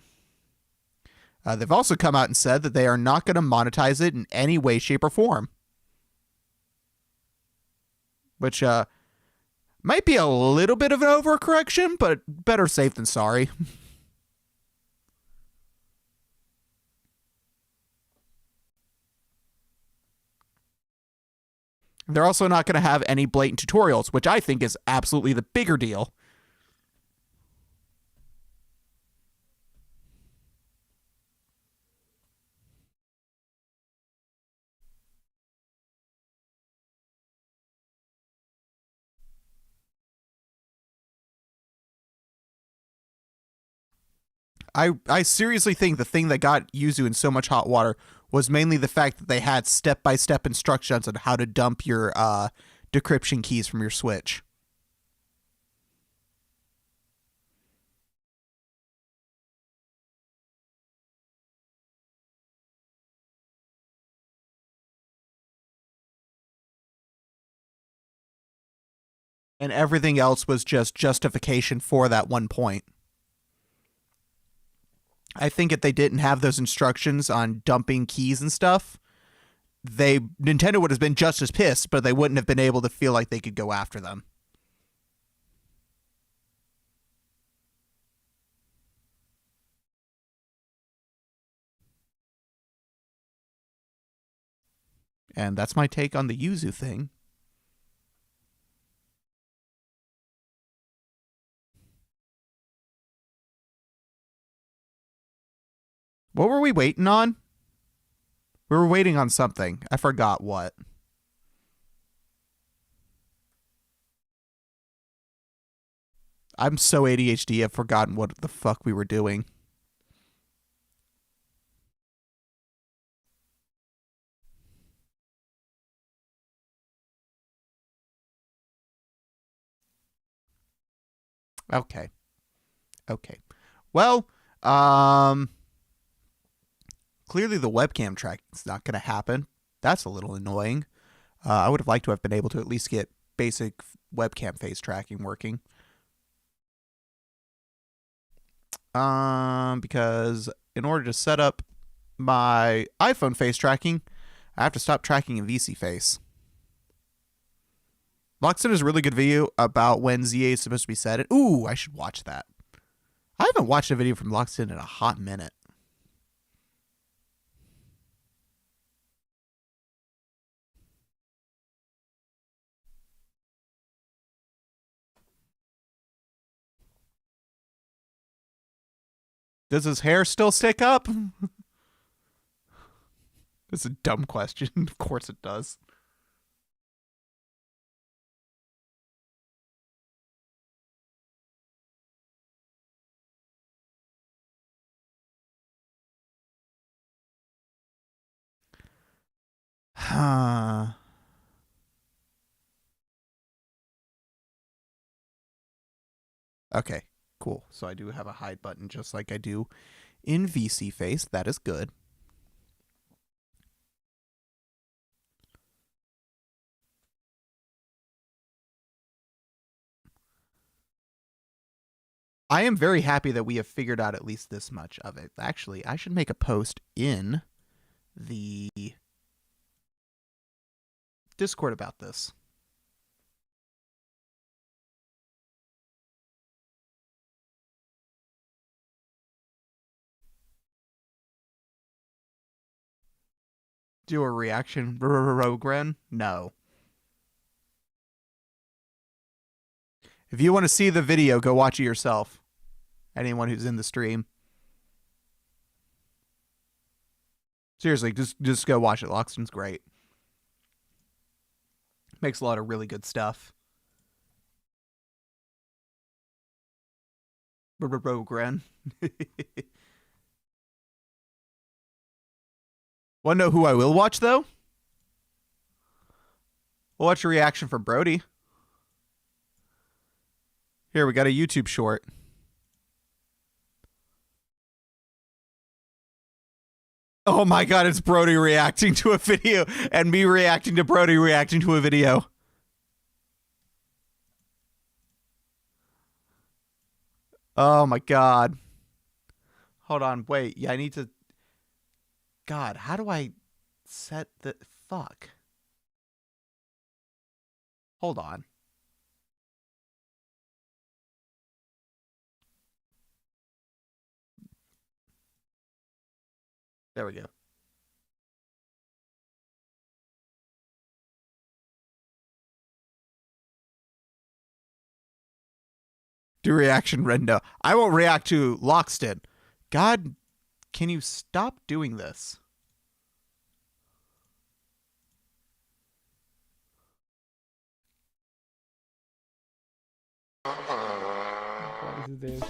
They've also come out and said that they are not going to monetize it in any way, shape, or form. Which might be a little bit of an overcorrection, but better safe than sorry. They're also not going to have any blatant tutorials, which I think is absolutely the bigger deal. I seriously think the thing that got Yuzu in so much hot water was mainly the fact that they had step-by-step instructions on how to dump your decryption keys from your Switch. And everything else was just justification for that one point. I think if they didn't have those instructions on dumping keys and stuff, Nintendo would have been just as pissed, but they wouldn't have been able to feel like they could go after them. And that's my take on the Yuzu thing. What were we waiting on? We were waiting on something. I forgot what. I'm so ADHD, I've forgotten what the fuck we were doing. Okay. Well, clearly the webcam tracking's not going to happen. That's a little annoying. I would have liked to have been able to at least get basic webcam face tracking working. Because in order to set up my iPhone face tracking, I have to stop tracking in VC Face. Loxton has a really good video about when ZA is supposed to be set. Ooh, I should watch that. I haven't watched a video from Loxton in a hot minute. Does his hair still stick up? That's a dumb question. Of course it does. Okay, cool. So I do have a hide button just like I do in VC Face. That is good. I am very happy that we have figured out at least this much of it. Actually, I should make a post in the Discord about this. Do a reaction Rogren? No. If you want to see the video, go watch it yourself. Anyone who's in the stream. Seriously, just go watch it. Loxton's great. Makes a lot of really good stuff. Rogren. Want to know who I will watch, though? We'll watch a reaction from Brody. Here, we got a YouTube short. Oh my god, it's Brody reacting to a video and me reacting to Brody reacting to a video. Oh my god. Hold on, wait. Yeah, I need to... God, how do I set the fuck? Hold on. There we go. Do reaction rendo. I won't react to Lockston. God, can you stop doing this? What is this?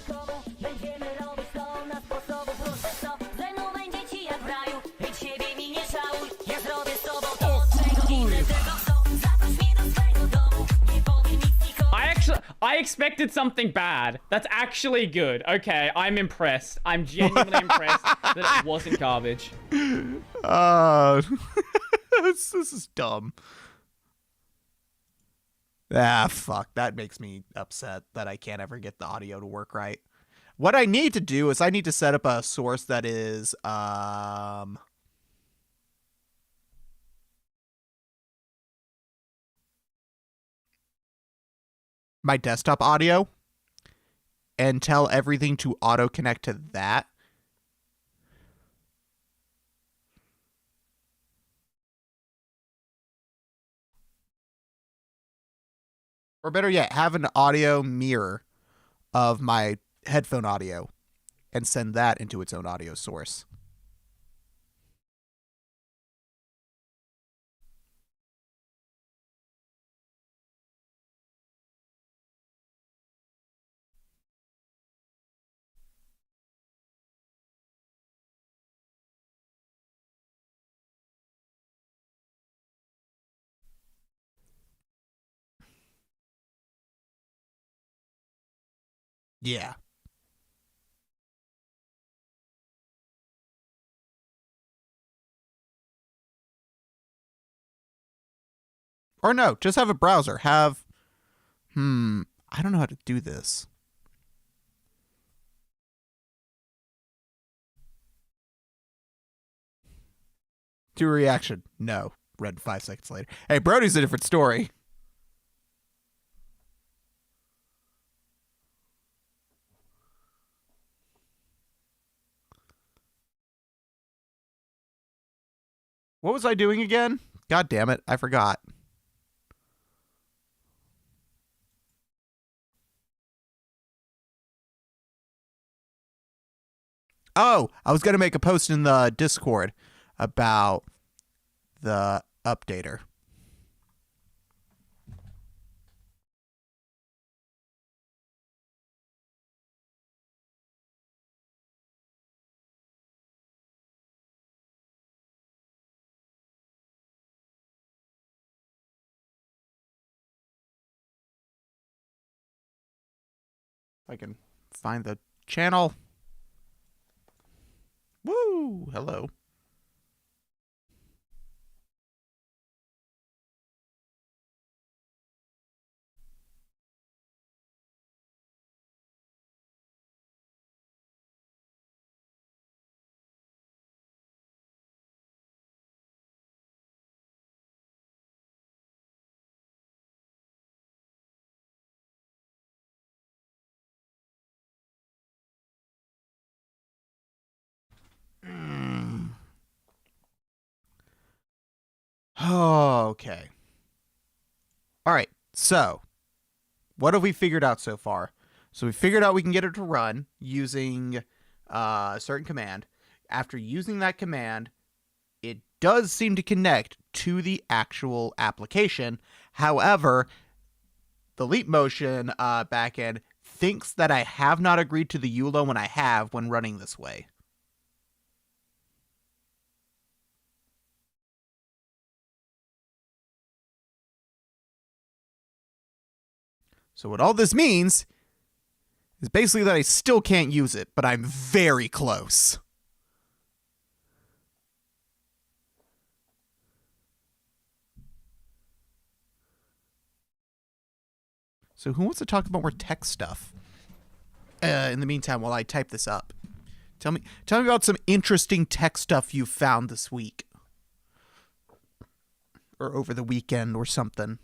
I expected something bad. That's actually good. Okay, I'm impressed. I'm genuinely impressed that it wasn't garbage. This is dumb. Ah, fuck. That makes me upset that I can't ever get the audio to work right. What I need to do is I need to set up a source that is, my desktop audio and tell everything to auto connect to that. Or better yet, have an audio mirror of my headphone audio and send that into its own audio source. Yeah. Or no, just have a browser. Have, I don't know how to do this. Do a reaction. No. Read 5 seconds later. Hey, Brody's a different story. What was I doing again? God damn it. I forgot. Oh, I was going to make a post in the Discord about the updater. If I can find the channel. Woo! Hello. Okay. All right. So, what have we figured out so far? So we figured out we can get it to run using a certain command. After using that command, it does seem to connect to the actual application. However, the Leap Motion backend thinks that I have not agreed to the EULA when I have when running this way. So what all this means is basically that I still can't use it, but I'm very close. So who wants to talk about more tech stuff? In the meantime, while I type this up. Tell me about some interesting tech stuff you found this week. Or over the weekend or something.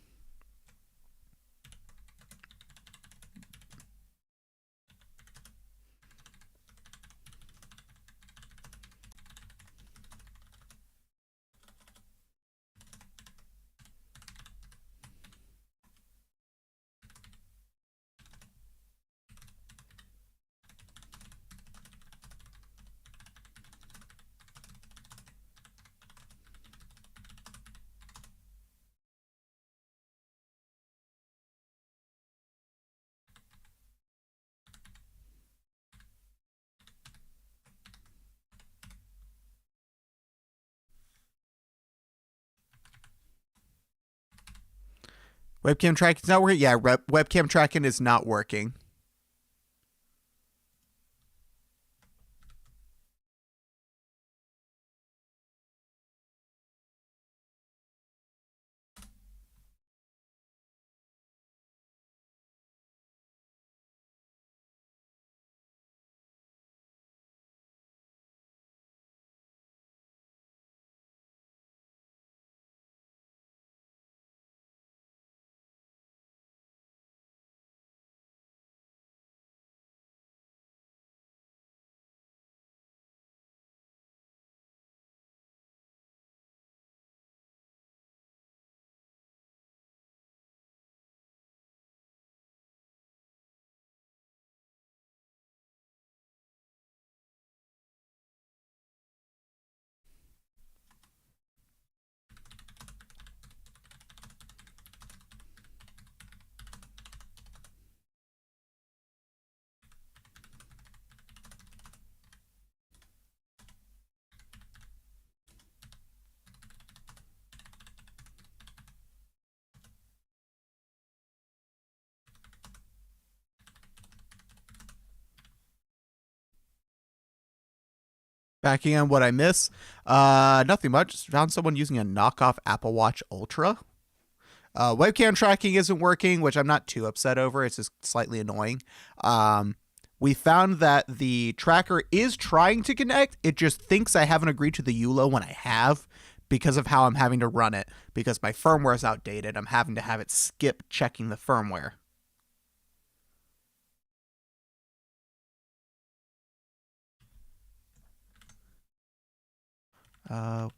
Webcam tracking's not working? Yeah, webcam tracking is not working. Backing on what I miss. Nothing much. Just found someone using a knockoff Apple Watch Ultra. Webcam tracking isn't working, which I'm not too upset over. It's just slightly annoying. We found that the tracker is trying to connect. It just thinks I haven't agreed to the ULO when I have, because of how I'm having to run it. Because my firmware is outdated, I'm having to have it skip checking the firmware.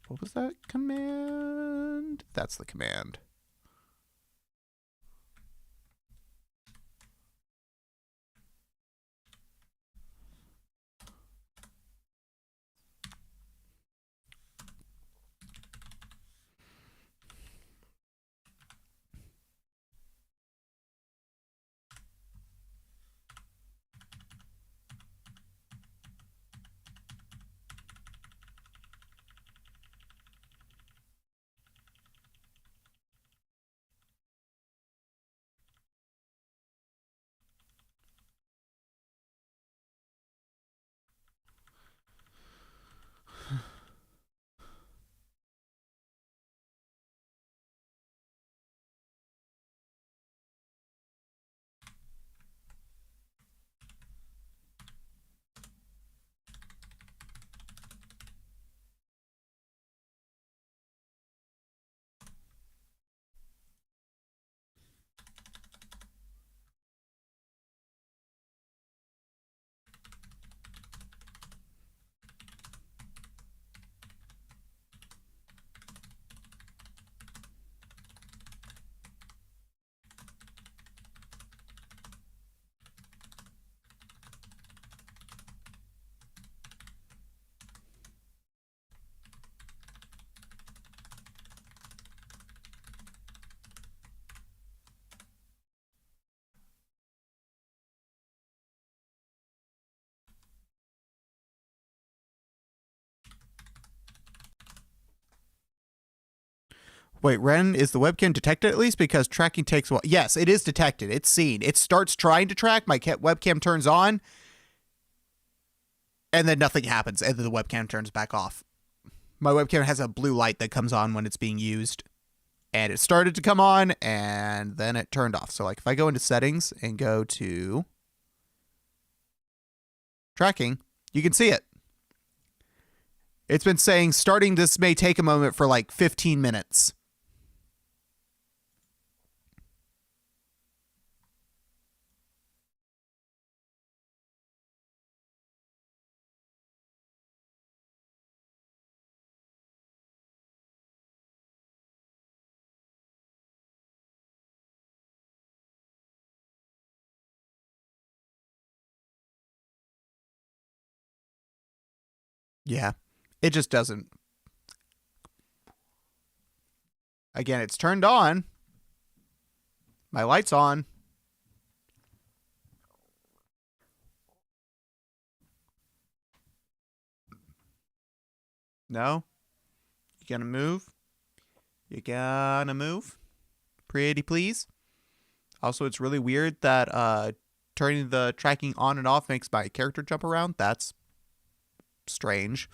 What was that command? That's the command. Wait, Ren, is the webcam detected at least? Because tracking takes a while. Yes, it is detected. It's seen. It starts trying to track. My webcam turns on, and then nothing happens, and then the webcam turns back off. My webcam has a blue light that comes on when it's being used, and it started to come on, and then it turned off. So, like, if I go into settings and go to tracking, you can see it. It's been saying starting this may take a moment for like 15 minutes. Yeah, it just doesn't. Again, it's turned on. My light's on. No? You gonna move? You gonna move? Pretty please? Also, it's really weird that turning the tracking on and off makes my character jump around. That's strange.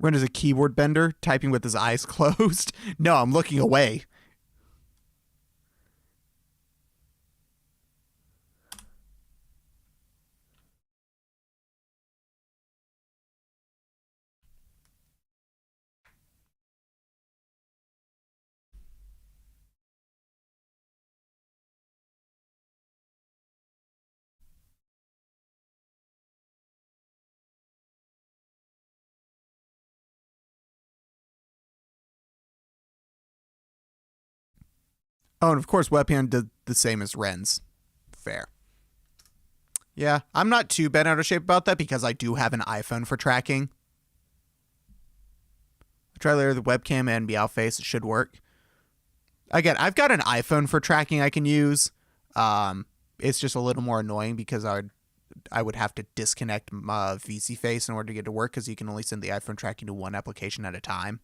Ren is a keyboard bender, typing with his eyes closed. No, I'm looking away. Oh, and of course, webcam did the same as Ren's. Fair. Yeah, I'm not too bent out of shape about that because I do have an iPhone for tracking. I try later the webcam and Meow Face. It should work. Again, I've got an iPhone for tracking I can use. It's just a little more annoying because I would have to disconnect my VC Face in order to get it to work because you can only send the iPhone tracking to one application at a time.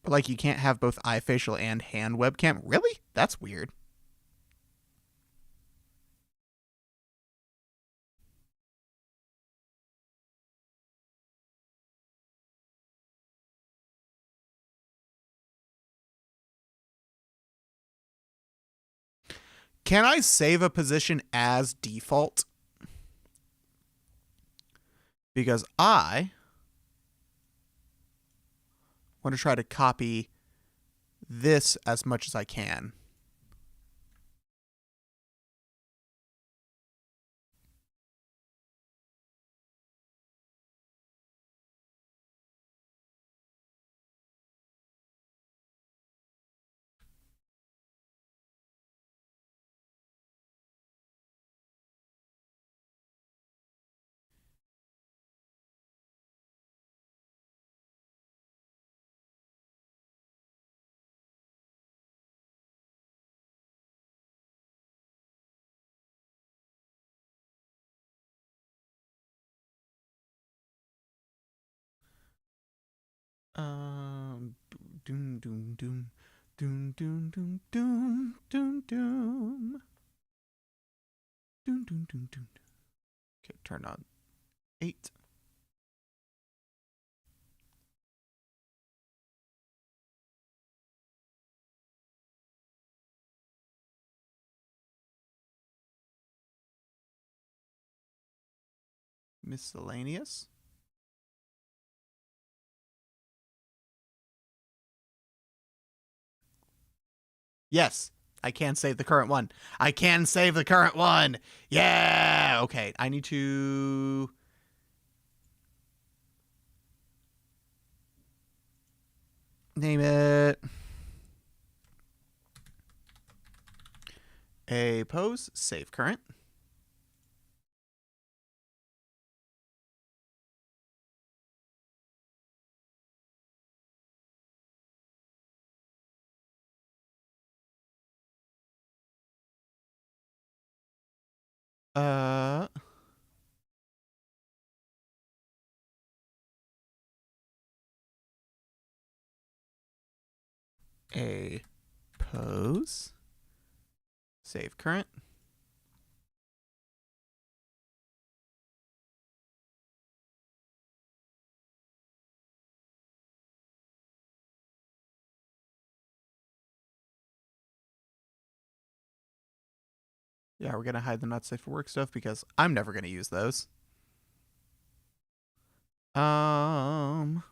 But like you can't have both eye facial and hand webcam. Really? That's weird. Can I save a position as default? Because I want to try to copy this as much as I can. Doom, doom, doom. Doom, doom, doom, doom, doom, doom. Doom, doom, doom, doom. Okay, turn on 8. Miscellaneous. Yes, I can save the current one. I can save the current one. Yeah. Okay, I need to name it a pose. Save current. Uh, a pose. Save current. Yeah, we're gonna hide the not safe for work stuff because I'm never gonna use those. Um,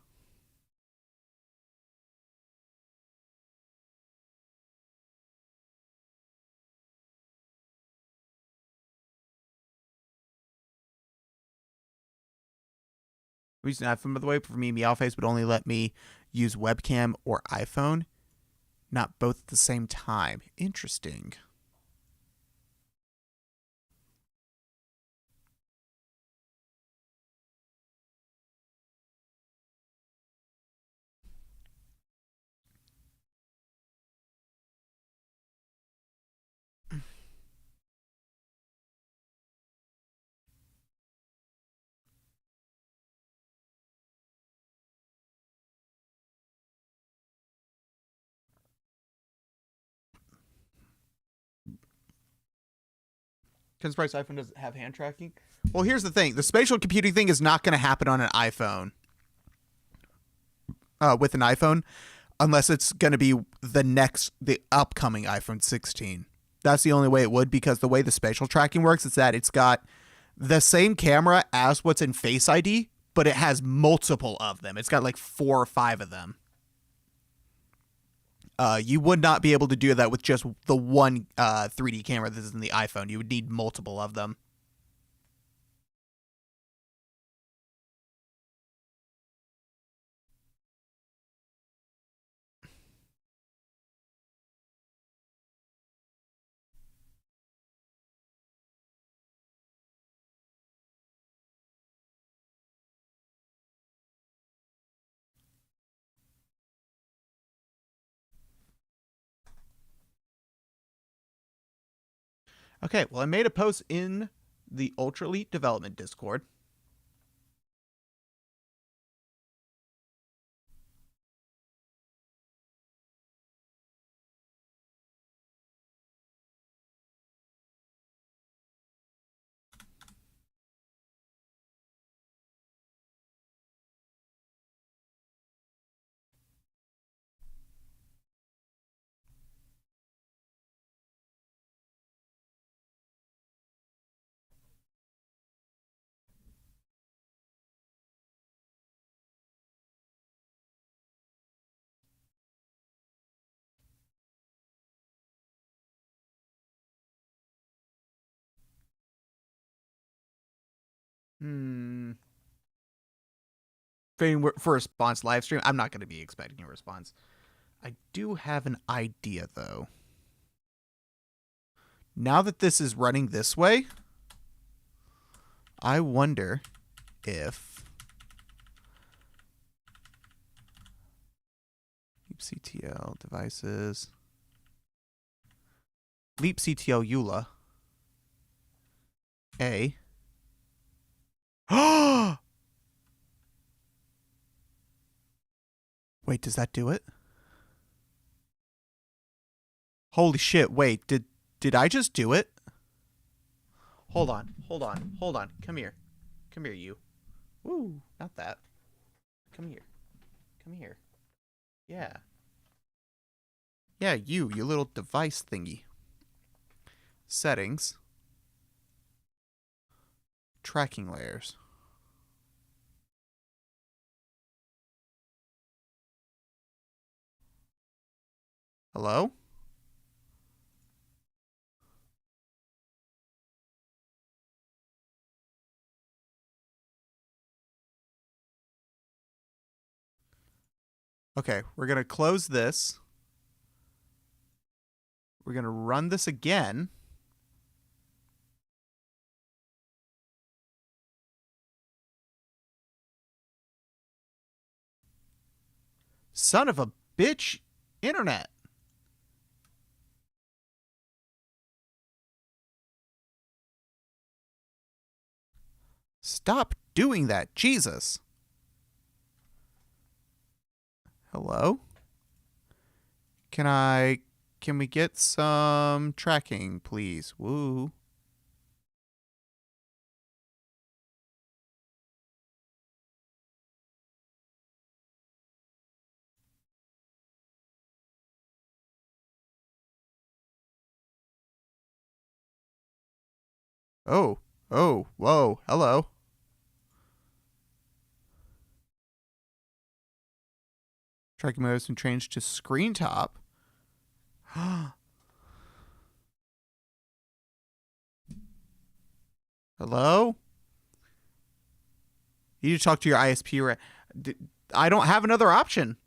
Using iPhone, by the way, for me, Meowface would only let me use webcam or iPhone, not both at the same time. Interesting. Because Price iPhone doesn't have hand tracking. Well, here's the thing: the spatial computing thing is not going to happen on an iPhone. With an iPhone, unless it's going to be the upcoming iPhone 16. That's the only way it would, because the way the spatial tracking works is that it's got the same camera as what's in Face ID, but it has multiple of them. It's got like 4 or 5 of them. You would not be able to do that with just the one 3D camera that is in the iPhone. You would need multiple of them. Okay, well, I made a post in the Ultra Elite Development Discord. For a response live stream, I'm not going to be expecting a response. I do have an idea, though. Now that this is running this way, I wonder if LeapCTL devices, LeapCTL EULA, A. Wait, does that do it? Holy shit, wait, did I just do it? Hold on. Come here. Come here, you. Woo, not that. Come here. Come here. Yeah. Yeah, you little device thingy. Settings. Tracking layers. Hello? Okay, we're going to close this. We're going to run this again. Son of a bitch, internet. Stop doing that, Jesus. Hello? Can we get some tracking, please? Woo. Oh, whoa, hello. Tracking mode has been changed to screen top. Hello? You need to talk to your ISP. I don't have another option.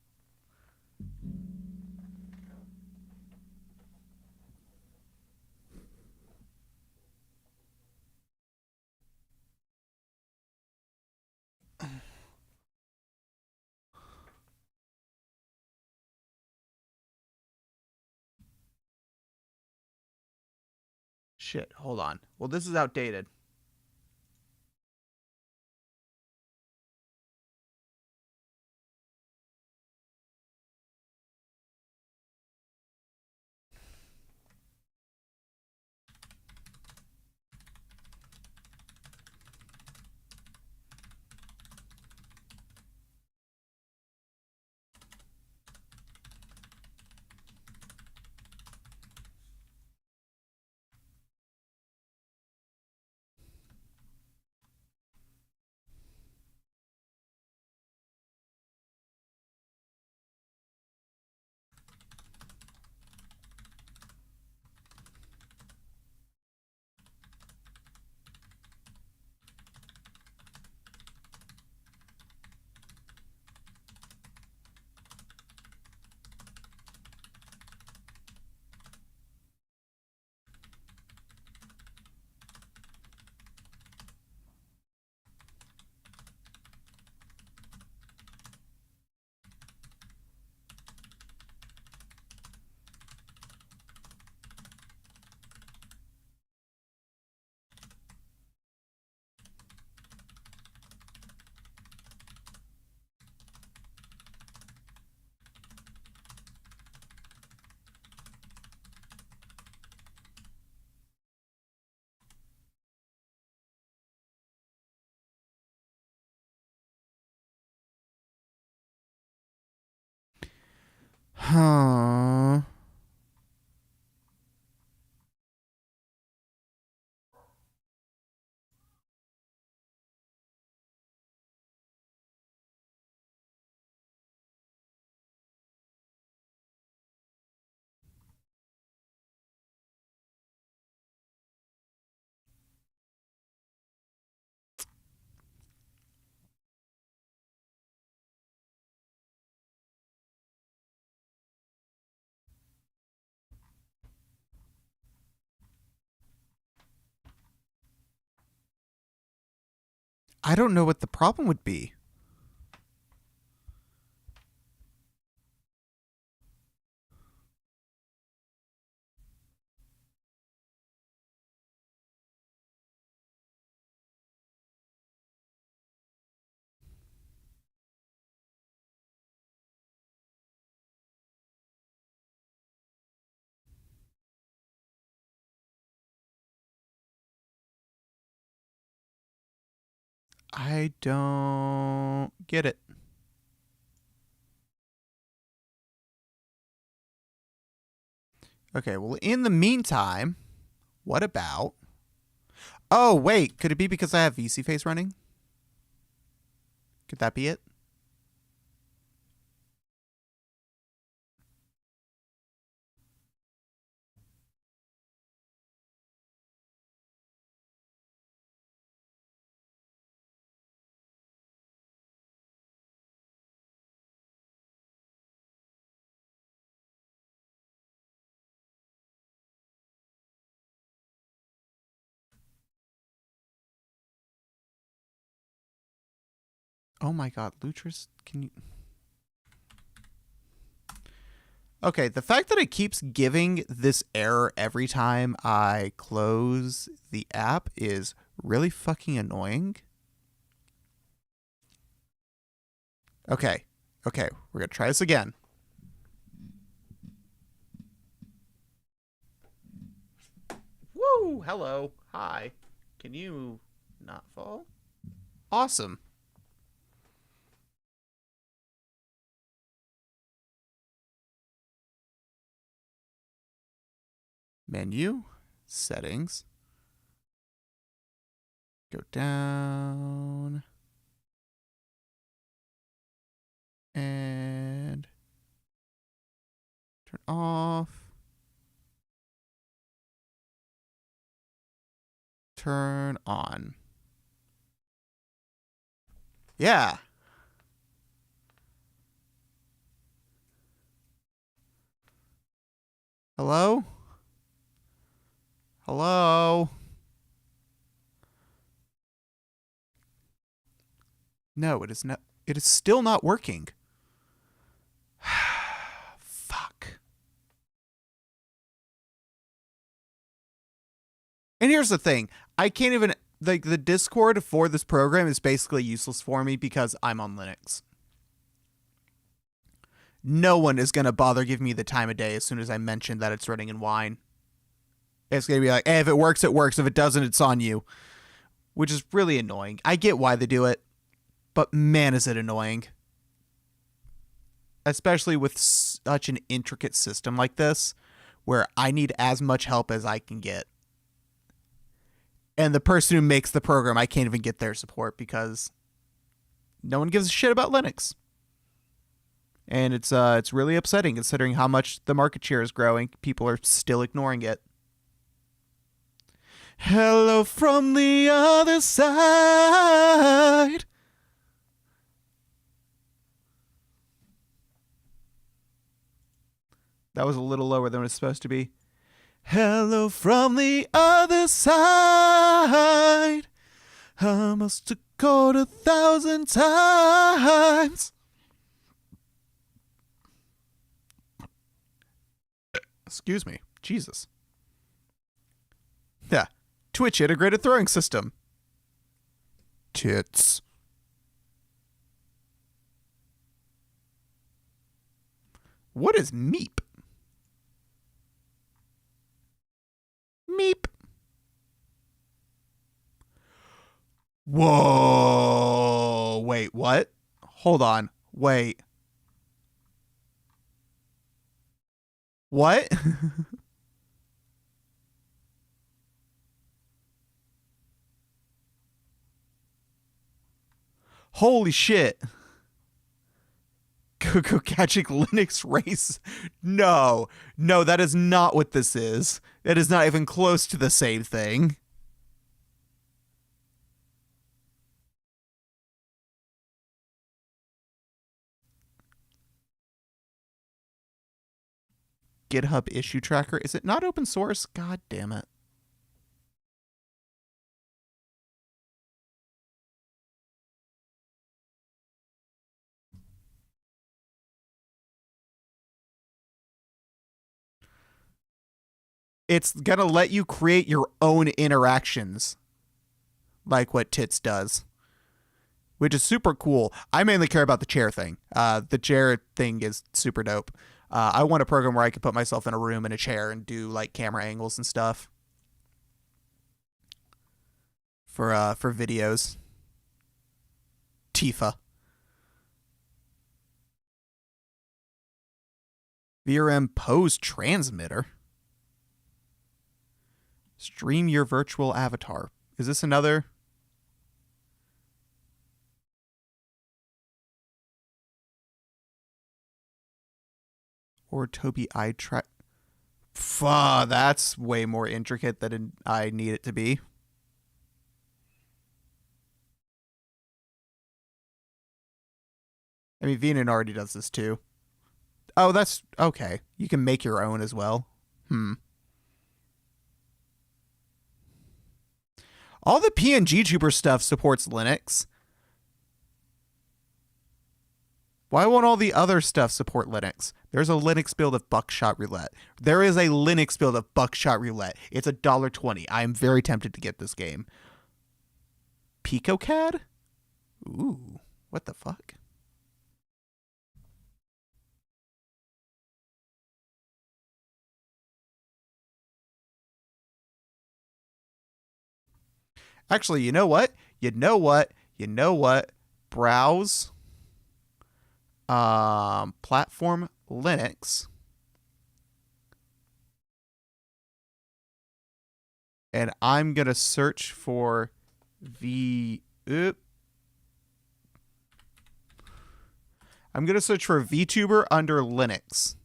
Shit, hold on. Well, this is outdated. Huh. I don't know what the problem would be. I don't get it. Okay, well, in the meantime, what about... Oh, wait, could it be because I have VC Face running? Could that be it? Oh my god, Lutris, can you... Okay, the fact that it keeps giving this error every time I close the app is really fucking annoying. Okay, we're gonna try this again. Woo! Hello. Hi. Can you not fall? Awesome. Menu, settings, go down, and turn off, turn on. Yeah. Hello? Hello? No, it is not. It is still not working. Fuck. And here's the thing. I can't even... Like, the Discord for this program is basically useless for me because I'm on Linux. No one is going to bother giving me the time of day as soon as I mention that it's running in Wine. It's going to be like, hey, if it works, it works. If it doesn't, it's on you. Which is really annoying. I get why they do it, but man, is it annoying. Especially with such an intricate system like this, where I need as much help as I can get. And the person who makes the program, I can't even get their support because no one gives a shit about Linux. And it's really upsetting considering how much the market share is growing. People are still ignoring it. Hello from the other side. That was a little lower than it was supposed to be. Hello from the other side. I must have called 1,000 times. Excuse me. Jesus. Yeah. Twitch integrated throwing system. Tits. What is Meep? Meep. Whoa. Wait, what? Hold on. Wait. What? Holy shit. Go catching Linux race. No, that is not what this is. That is not even close to the same thing. GitHub issue tracker. Is it not open source? God damn it. It's gonna let you create your own interactions, like what Tits does, which is super cool. I mainly care about the chair thing. The chair thing is super dope. I want a program where I could put myself in a room in a chair and do like camera angles and stuff for videos. Tifa. VRM pose transmitter. Stream your virtual avatar. Is this another? Or Toby eye track. That's way more intricate than I need it to be. I mean, Venan already does this too. Oh, that's okay. You can make your own as well. All the PNG Tuber stuff supports Linux. Why won't all the other stuff support Linux? There's a Linux build of Buckshot Roulette. There is a Linux build of Buckshot Roulette. It's $1.20. I am very tempted to get this game. PicoCAD? Ooh, what the fuck? Actually, you know what? Browse platform Linux. And I'm going to search for I'm going to search for VTuber under Linux.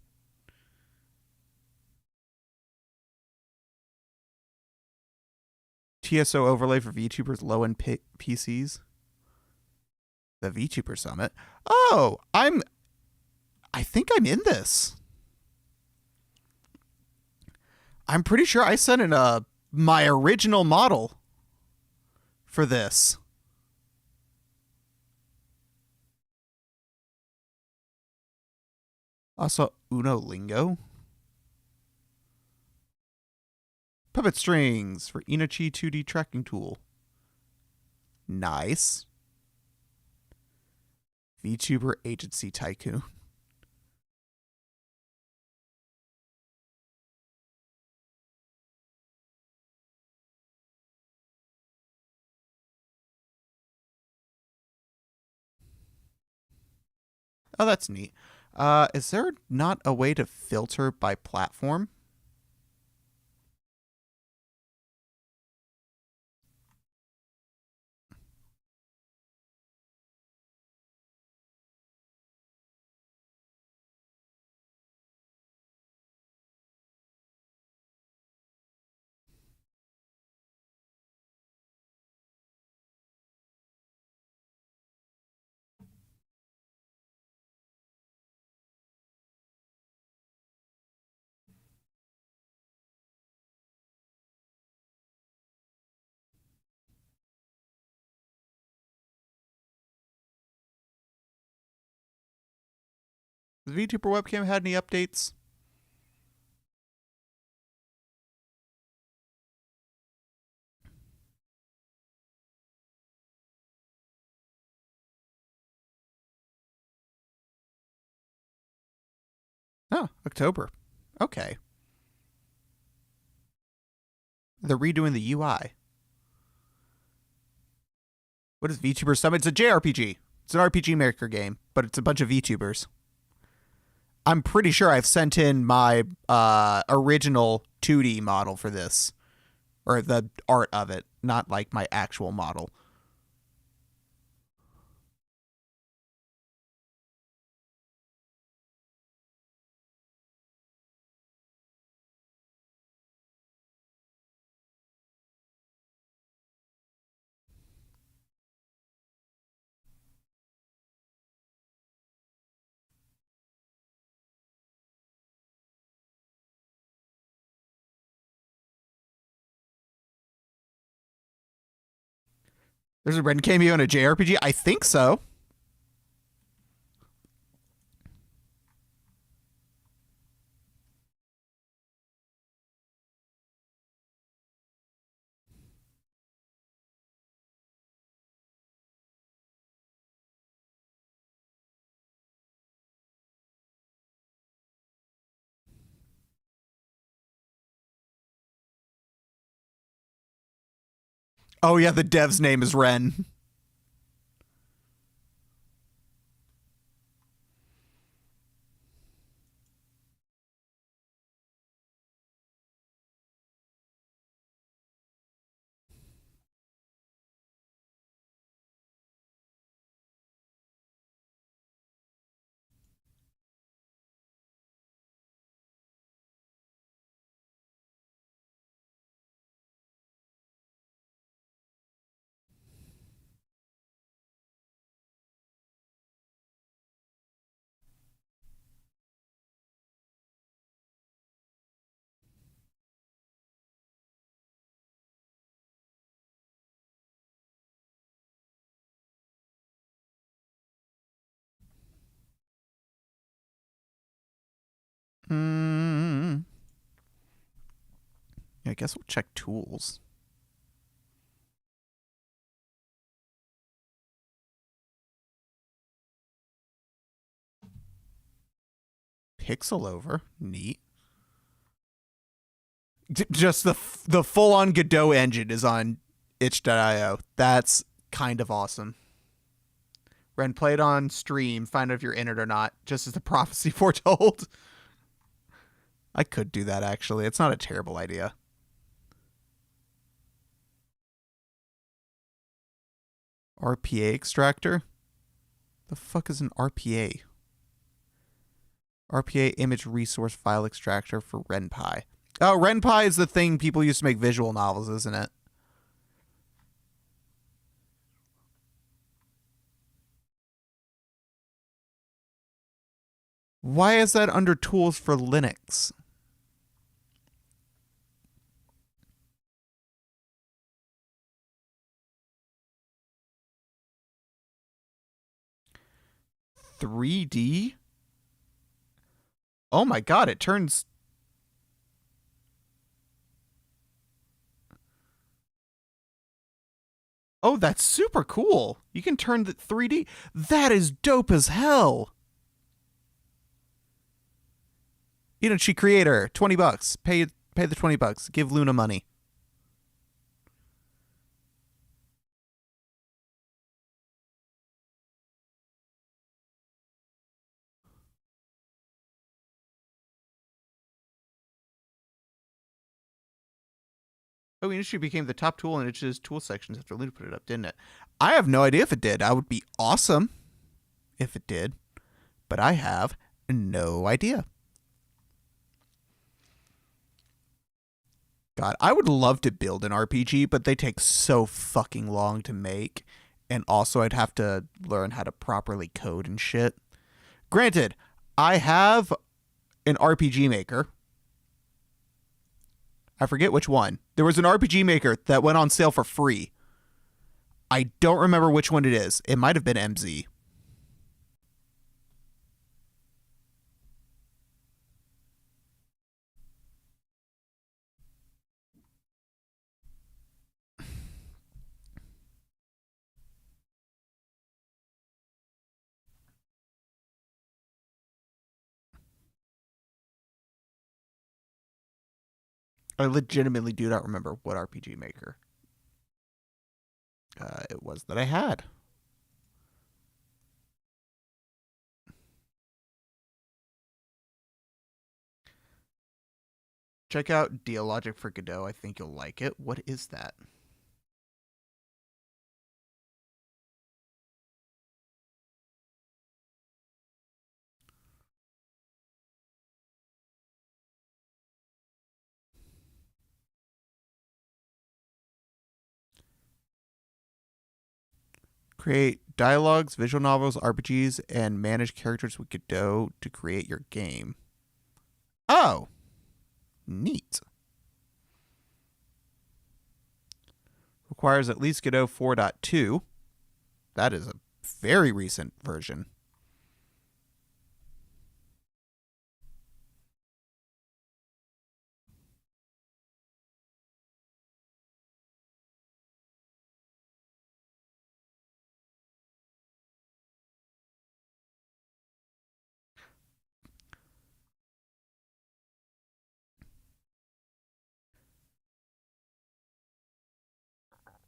TSO overlay for VTubers low-end PCs. The VTuber Summit. Oh, I think I'm in this. I'm pretty sure I sent in my original model for this. Also, Uno Lingo. Puppet strings for Inachi 2D tracking tool. Nice. VTuber Agency Tycoon. Oh, that's neat. Is there not a way to filter by platform? Has VTuber webcam had any updates? Oh, October. Okay. They're redoing the UI. What is VTuber Summit? It's a JRPG. It's an RPG Maker game, but it's a bunch of VTubers. I'm pretty sure I've sent in my original 2D model for this. Or the art of it, not like my actual model. There's a Ren cameo in a JRPG? I think so. Oh, yeah, the dev's name is Ren. Yeah, I guess we'll check tools. Pixel over. Neat. Just the full-on Godot engine is on itch.io. That's kind of awesome. Ren, play it on stream. Find out if you're in it or not. Just as the prophecy foretold. I could do that, actually. It's not a terrible idea. RPA extractor? The fuck is an RPA? RPA image resource file extractor for RenPy. Oh, RenPy is the thing people used to make visual novels, isn't it? Why is that under tools for Linux? $3D? Oh my god, it turns... Oh, that's super cool. You can turn the 3D. That is dope as hell. Inochi creator, $20. Pay the $20. Give Luna money. Oh, Inochi became the top tool in Itch's tool sections after Luna put it up, didn't it? I have no idea if it did. I would be awesome if it did, but I have no idea. God, I would love to build an RPG, but they take so fucking long to make. And also, I'd have to learn how to properly code and shit. Granted, I have an RPG maker. I forget which one. There was an RPG maker that went on sale for free. I don't remember which one it is. It might have been MZ. I legitimately do not remember what RPG maker it was that I had. Check out Dialogic for Godot. I think you'll like it. What is that? Create dialogues, visual novels, RPGs, and manage characters with Godot to create your game. Oh, neat. Requires at least Godot 4.2. That is a very recent version.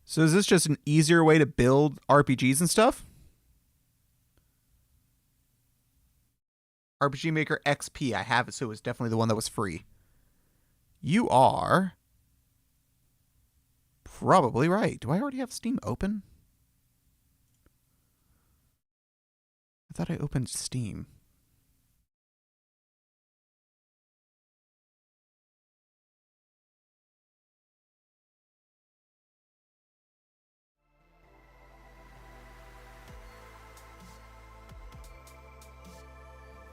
So is this just an easier way to build RPGs and stuff? RPG Maker XP. I have it, so it was definitely the one that was free. You are probably right. Do I already have Steam open? I thought I opened Steam.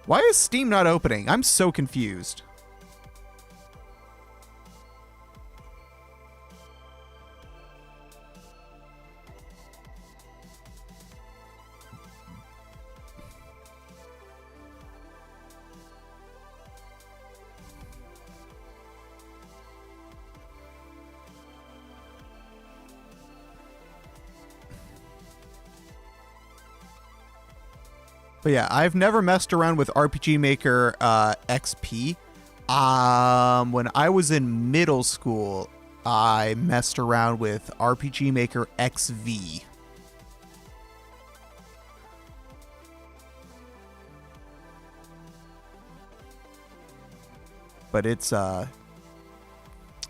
Why is Steam not opening? I'm so confused. But yeah, I've never messed around with RPG Maker XP. When I was in middle school, I messed around with RPG Maker XV. But it's I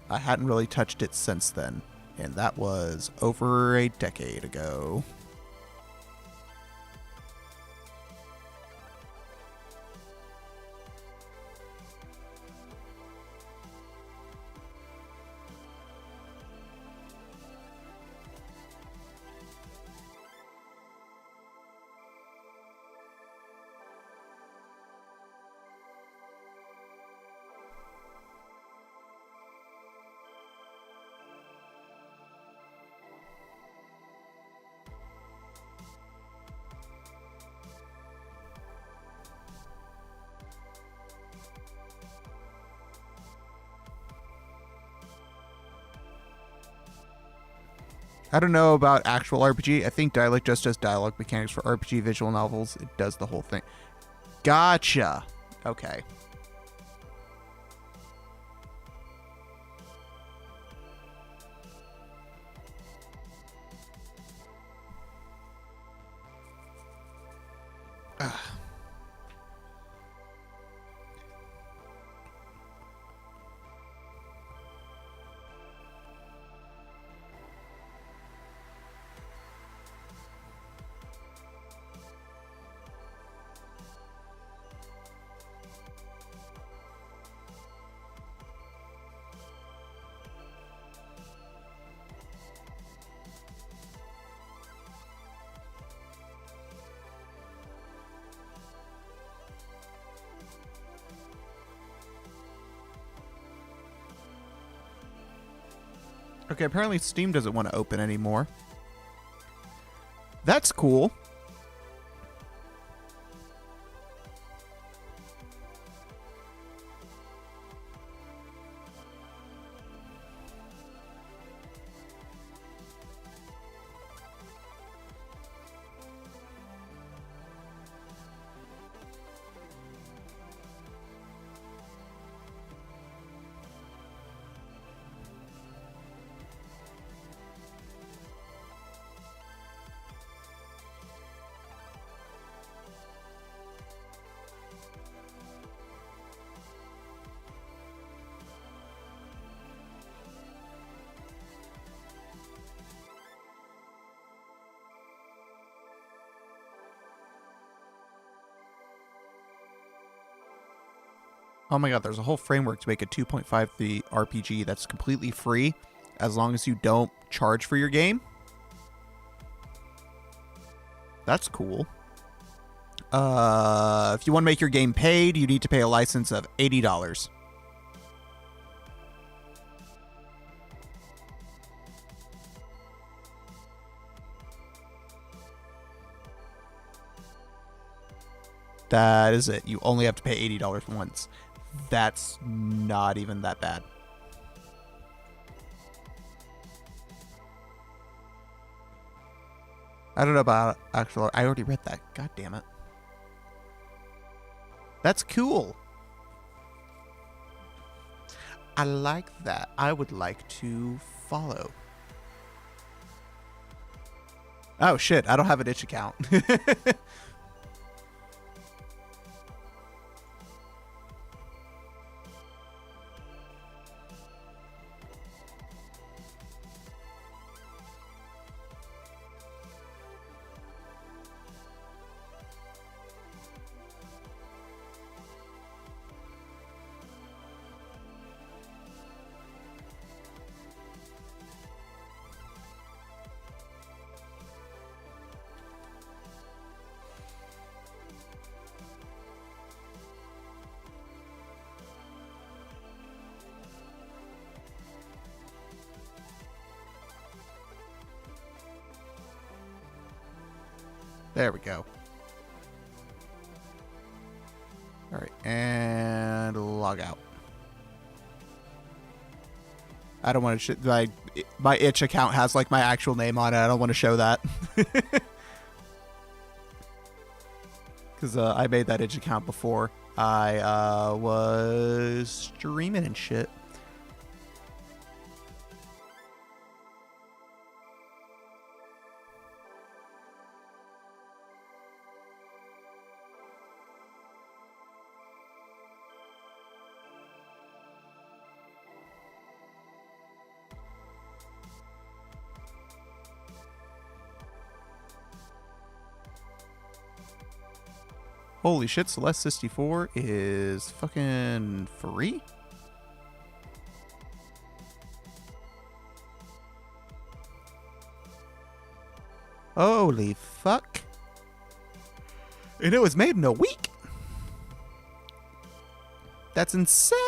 hadn't really touched it since then, and that was over a decade ago. I don't know about actual RPG. I think Dialect just does dialogue mechanics for RPG visual novels. It does the whole thing. Gotcha. Okay. Ugh. Okay, apparently Steam doesn't want to open anymore. That's cool. Oh my god, there's a whole framework to make a 2.53 RPG that's completely free as long as you don't charge for your game. That's cool. If you want to make your game paid, you need to pay a license of $80. That is it. You only have to pay $80 once. That's not even that bad. I don't know about actual. I already read that. God damn it. That's cool. I like that. I would like to follow. Oh shit, I don't have an itch account. There we go. All right, and log out. I don't want to. My itch account has like my actual name on it. I don't want to show that. because I made that Itch account before I was streaming and shit. Holy shit, Celeste 64 is fucking free? Holy fuck. And it was made in a week? That's insane.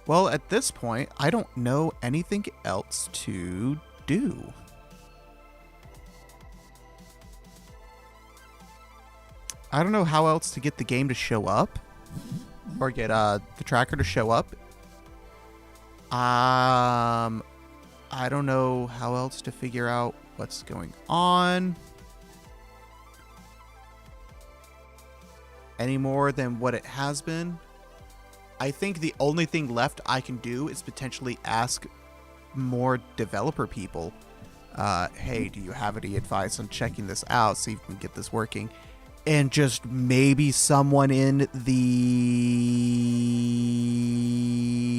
Well, at this point, I don't know anything else to do. I don't know how else to get the game to show up. Or get the tracker to show up. I don't know how else to figure out what's going on. Any more than what it has been. I think the only thing left I can do is potentially ask more developer people, hey, do you have any advice on checking this out, see if we can get this working? And just maybe someone in the,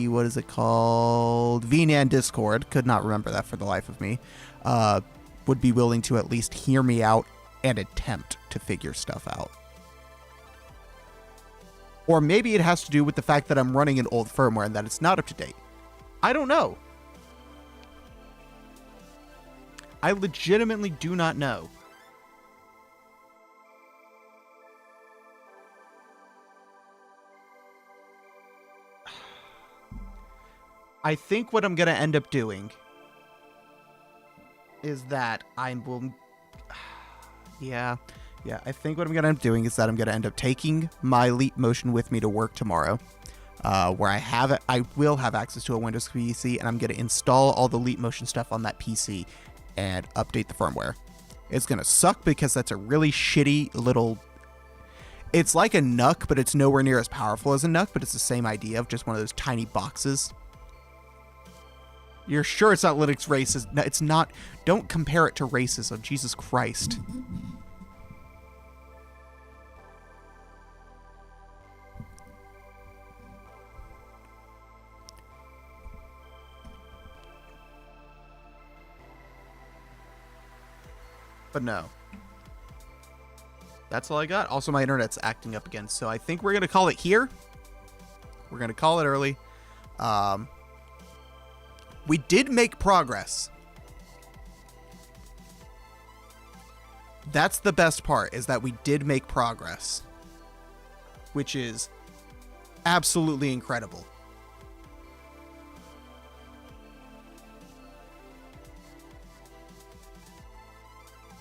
what is it called? VNAN Discord, could not remember that for the life of me, would be willing to at least hear me out and attempt to figure stuff out. Or maybe it has to do with the fact that I'm running an old firmware and that it's not up to date. I don't know. I legitimately do not know. I think what I'm going to end up doing is that I will... Yeah, I think what I'm going to end up doing is that I'm going to end up taking my Leap Motion with me to work tomorrow, where I will have access to a Windows PC, and I'm going to install all the Leap Motion stuff on that PC and update the firmware. It's going to suck because that's a really shitty little... It's like a NUC, but it's nowhere near as powerful as a NUC, but it's the same idea of just one of those tiny boxes. You're sure it's not Linux races? No, it's not. Don't compare it to racism. Jesus Christ. But no. That's all I got. Also, my internet's acting up again, so I think we're going to call it here. We're going to call it early. We did make progress. That's the best part, is that we did make progress. Which is absolutely incredible.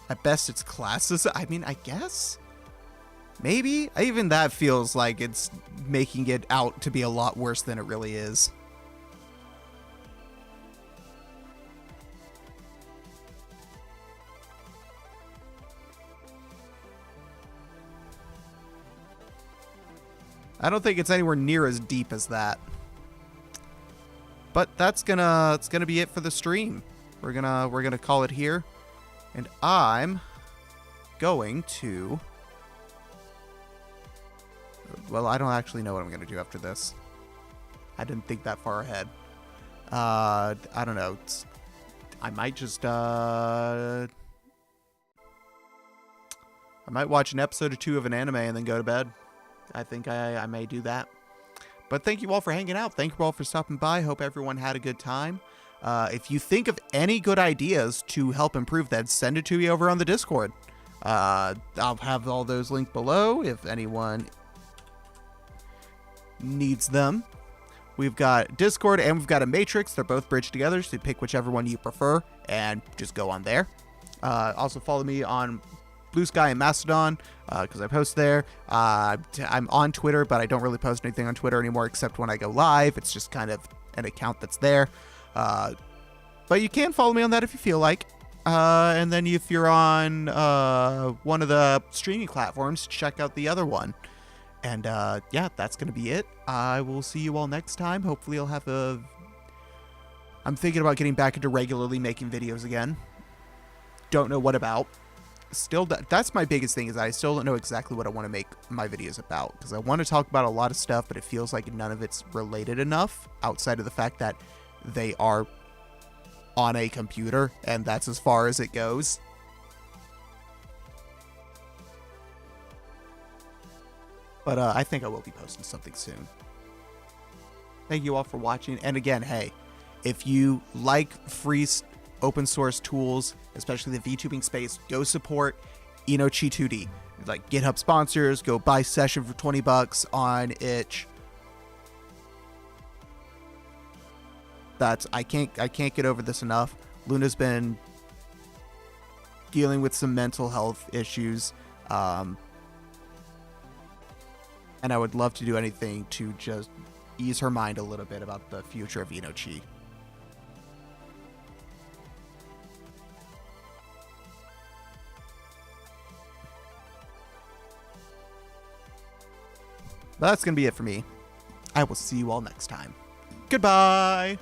At best, it's classes. I mean, I guess? Maybe? Even that feels like it's making it out to be a lot worse than it really is. I don't think it's anywhere near as deep as that. But it's gonna be it for the stream. We're gonna call it here. And I'm going to... Well, I don't actually know what I'm going to do after this. I didn't think that far ahead. I don't know. I might just... I might watch an episode or two of an anime and then go to bed. I think I may do that. But thank you all for hanging out. Thank you all for stopping by. Hope everyone had a good time. If you think of any good ideas to help improve that, send it to me over on the Discord. I'll have all those linked below if anyone needs them. We've got Discord and we've got a Matrix. They're both bridged together, so you pick whichever one you prefer and just go on there. Also follow me on Blue Sky and Mastodon because I post there. I'm on Twitter, but I don't really post anything on Twitter anymore except when I go live. It's just kind of an account that's there. But you can follow me on that if you feel like. And then if you're on one of the streaming platforms, check out the other one. And yeah, that's going to be it. I will see you all next time. Hopefully I'll have I'm thinking about getting back into regularly making videos again. Don't know what about. Still, that's my biggest thing, is I still don't know exactly what I want to make my videos about, because I want to talk about a lot of stuff, but it feels like none of it's related enough outside of the fact that they are on a computer, and that's as far as it goes. But I think I will be posting something soon. Thank you all for watching, and again, hey, if you like free open source tools, especially the VTubing space, go support Inochi2D. Like GitHub sponsors, go buy Session for $20 on itch. I can't get over this enough. Luna's been dealing with some mental health issues, and I would love to do anything to just ease her mind a little bit about the future of Inochi. But that's going to be it for me. I will see you all next time. Goodbye!